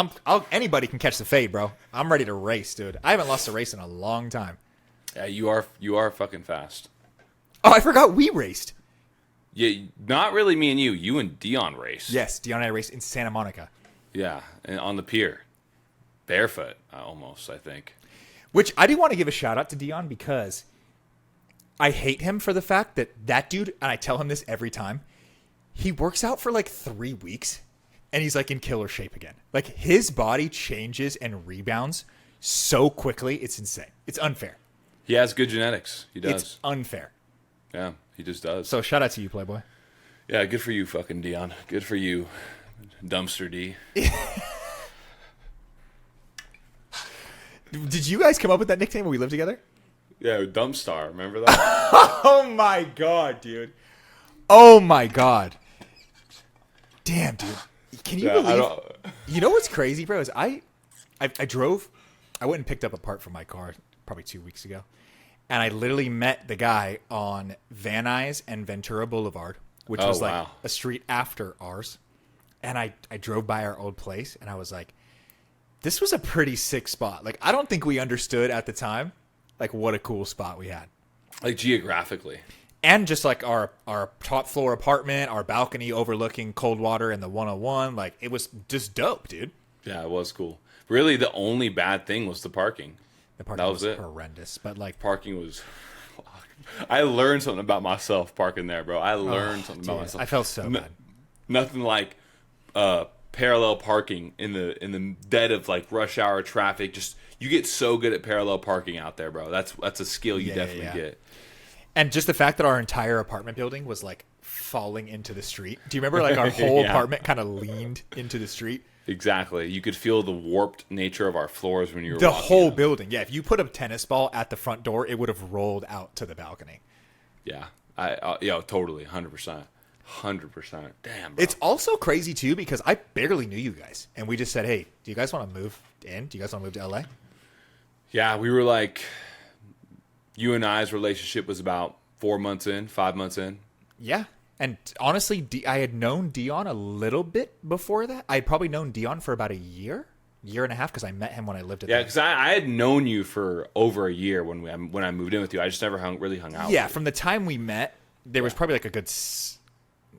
anybody can catch the fade, bro. I'm ready to race, dude. I haven't lost a race in a long time. Yeah, you are fucking fast. Oh, I forgot we raced. Yeah, not really me and you. You and Dion raced. Yes, Dion and I raced in Santa Monica. Yeah, and on the pier. Barefoot, almost, I think. Which I do want to give a shout out to Dion, because I hate him for the fact that dude, and I tell him this every time, he works out for like 3 weeks and he's like in killer shape again. Like, his body changes and rebounds so quickly. It's insane. It's unfair. He has good genetics. He does. It's unfair. Yeah, he just does. So shout out to you, Playboy. Yeah, good for you, fucking Dion. Good for you, Dumpster D. Did you guys come up with that nickname when we lived together? Yeah, Dumpstar. Remember that? Oh my god, dude. Oh my god. Damn, dude. Can you believe? You know what's crazy, bro? Is I drove. I went and picked up a part from my car probably 2 weeks ago, and I literally met the guy on Van Nuys and Ventura Boulevard, which was like a street after ours. And I drove by our old place, and I was like, this was a pretty sick spot. Like, I don't think we understood at the time, like, what a cool spot we had. Like, geographically. And just like our top floor apartment, our balcony overlooking Coldwater and the 101. Like, it was just dope, dude. Yeah, it was cool. Really, the only bad thing was the parking. The parking that was it. Horrendous. But like, parking was. I learned something about myself parking there, bro. I learned something about myself. I felt so bad. Nothing like parallel parking in the dead of like rush hour traffic. Just you get so good at parallel parking out there, bro. That's a skill you definitely get. And just the fact that our entire apartment building was like falling into the street. Do you remember like our whole apartment kind of leaned into the street? Exactly. You could feel the warped nature of our floors when you were the walking whole out. building. Yeah, if you put a tennis ball at the front door, it would have rolled out to the balcony. Yeah. Totally. 100%. 100%. Damn, bro. It's also crazy too because I barely knew you guys, and we just said, "Hey, do you guys want to move in? Do you guys want to move to LA?" Yeah, we were like, you and I's relationship was about 4 months in, 5 months in. Yeah. And honestly, I had known Dion a little bit before that. I had probably known Dion for about a year and a half, because I met him when I lived at Yeah, because I had known you for over a year when I moved in with you. I just never really hung out with you. From the time we met, there was probably like a good...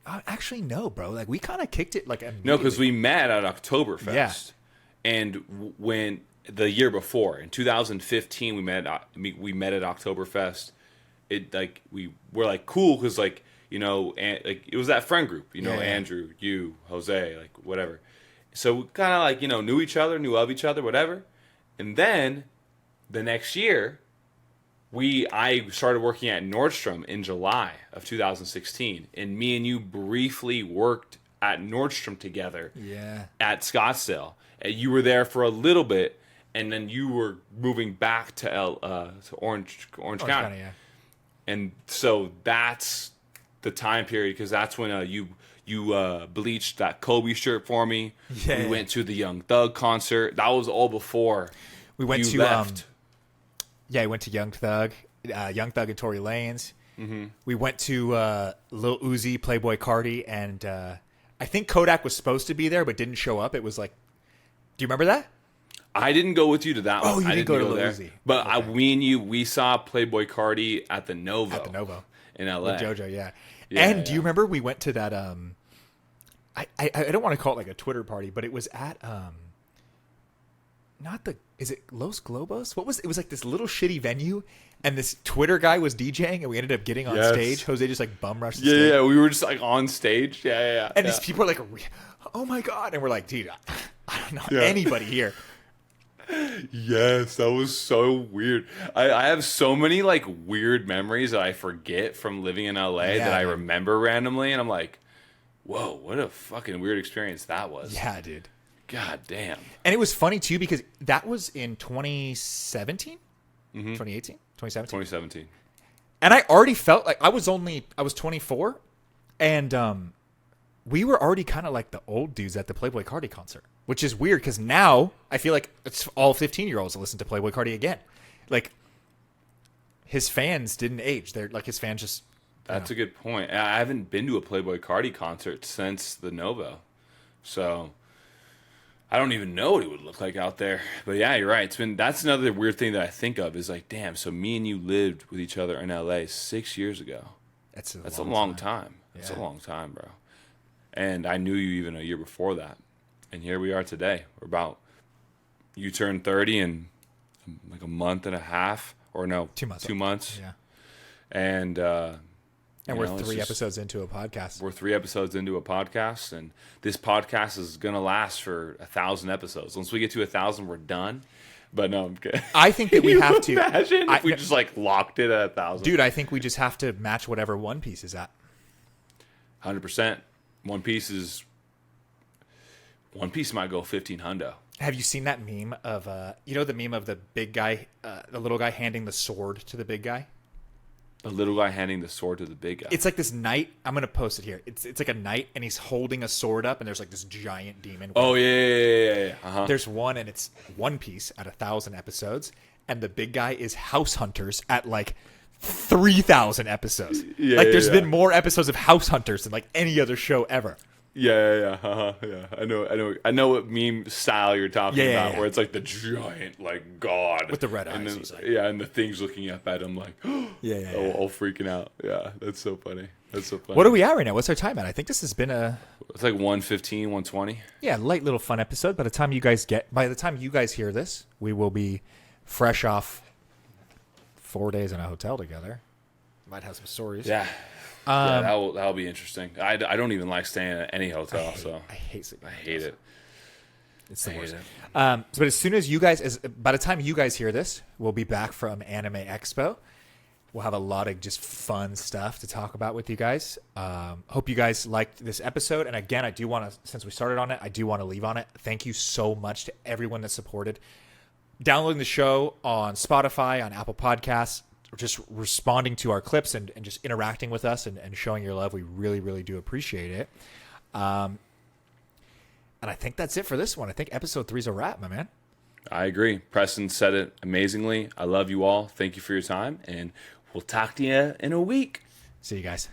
Actually, no, bro. Like, we kind of kicked it like immediately. No, because we met at Oktoberfest. Yeah. And when the year before, in 2015, we met at Oktoberfest. It like we were like cool because like, you know, and like it was that friend group, you know, Andrew, you, Jose, like whatever. So we kind of like, you know, knew of each other, whatever. And then the next year, I started working at Nordstrom in July of 2016, and me and you briefly worked at Nordstrom together Yeah. at Scottsdale. And you were there for a little bit, and then you were moving back to Orange County. Yeah. And so that's the time period, because that's when you bleached that Kobe shirt for me. Yeah. We went to the Young Thug concert. That was all before We went you to left. Yeah, we went to Young Thug and Tory Lanez. Mm-hmm. We went to Lil Uzi, Playboy Cardi, and I think Kodak was supposed to be there but didn't show up. It was like, do you remember that? I didn't go with you to that one. Oh, you I didn't go to Lil there. Uzi. But Okay. me and you, we saw Playboy Cardi at the Novo. At the Novo. In LA. With JoJo, yeah. Yeah, And do you yeah. remember we went to that? I don't want to call it like a Twitter party, but it was at is it Los Globos? What was it? Was like this little shitty venue, and this Twitter guy was DJing, and we ended up getting on Yes. stage. Jose just like bum rushed the Yeah, stage. yeah, we were just like on stage. Yeah. And these people are like, oh my God. And we're like, dude, I don't know Yeah. anybody here. Yes, that was so weird. I have so many like weird memories that I forget from living in LA Yeah, that I man. remember randomly, and I'm like, whoa, what a fucking weird experience that was. Yeah, dude. God damn. And it was funny too because that was in 2017, 2018, 2017. 2017. And I already felt like I was 24, and we were already kind of like the old dudes at the Playboy Cardi concert, which is weird because now I feel like it's all 15-year-olds that listen to Playboy Cardi again. Like his fans didn't age; they're like his fans just. That's a good point. I haven't been to a Playboy Cardi concert since the Novo, so I don't even know what it would look like out there. But yeah, you're right. That's another weird thing that I think of is like, damn. So me and you lived with each other in LA 6 years ago. That's a long time. That's a Yeah. long time, bro. And I knew you even a year before that, and here we are today. You turned 30 in like a month and a half, or no, 2 months. 2 months, Yeah, and. and You we're know, it's 3 just- episodes into a podcast. We're 3 episodes into a podcast, and this podcast is gonna last for 1,000 episodes. Once we get to 1,000, we're done. But no, I'm kidding. I think that we Can you have to. imagine if we just like locked it at 1,000. Dude, I think we just have to match whatever One Piece is at. 100%. One Piece might go 15 hundo. Have you seen that meme of the meme of the big guy, the little guy handing the sword to the big guy? The little guy handing the sword to the big guy. It's like this knight. I'm gonna post it here. It's like a knight, and he's holding a sword up, and there's like this giant demon. Oh yeah. Uh-huh. There's one, and it's One Piece at 1,000 episodes, and the big guy is House Hunters at like 3,000 episodes. Yeah, like there's yeah. been more episodes of House Hunters than like any other show ever. Yeah. Uh-huh. Yeah. I know what meme style you're talking Yeah, about, yeah. where it's like the giant like god With the red and eyes, then, he's like- and the thing's looking up at him like Yeah. all freaking out. Yeah, that's so funny. What are we at right now? What's our time at? I think this has been a It's like 115, 120. light little fun episode. By the time you guys hear this, we will be fresh off 4 days in a hotel together. Might have some stories. Yeah. Yeah, that'll be interesting. I don't even like staying at any hotel, so I hate sleeping. I hate it. It's the I hate worst. it. But as soon as by the time you guys hear this, we'll be back from Anime Expo. We'll have a lot of just fun stuff to talk about with you guys. Hope you guys liked this episode. And again, I do want to, since we started on it, I do want to leave on it. Thank you so much to everyone that supported downloading the show on Spotify, on Apple Podcasts, or just responding to our clips and just interacting with us and showing your love. We really, really do appreciate it. And I think that's it for this one. I think episode 3 is a wrap, my man. I agree. Preston said it amazingly. I love you all. Thank you for your time, and we'll talk to you in a week. See you guys.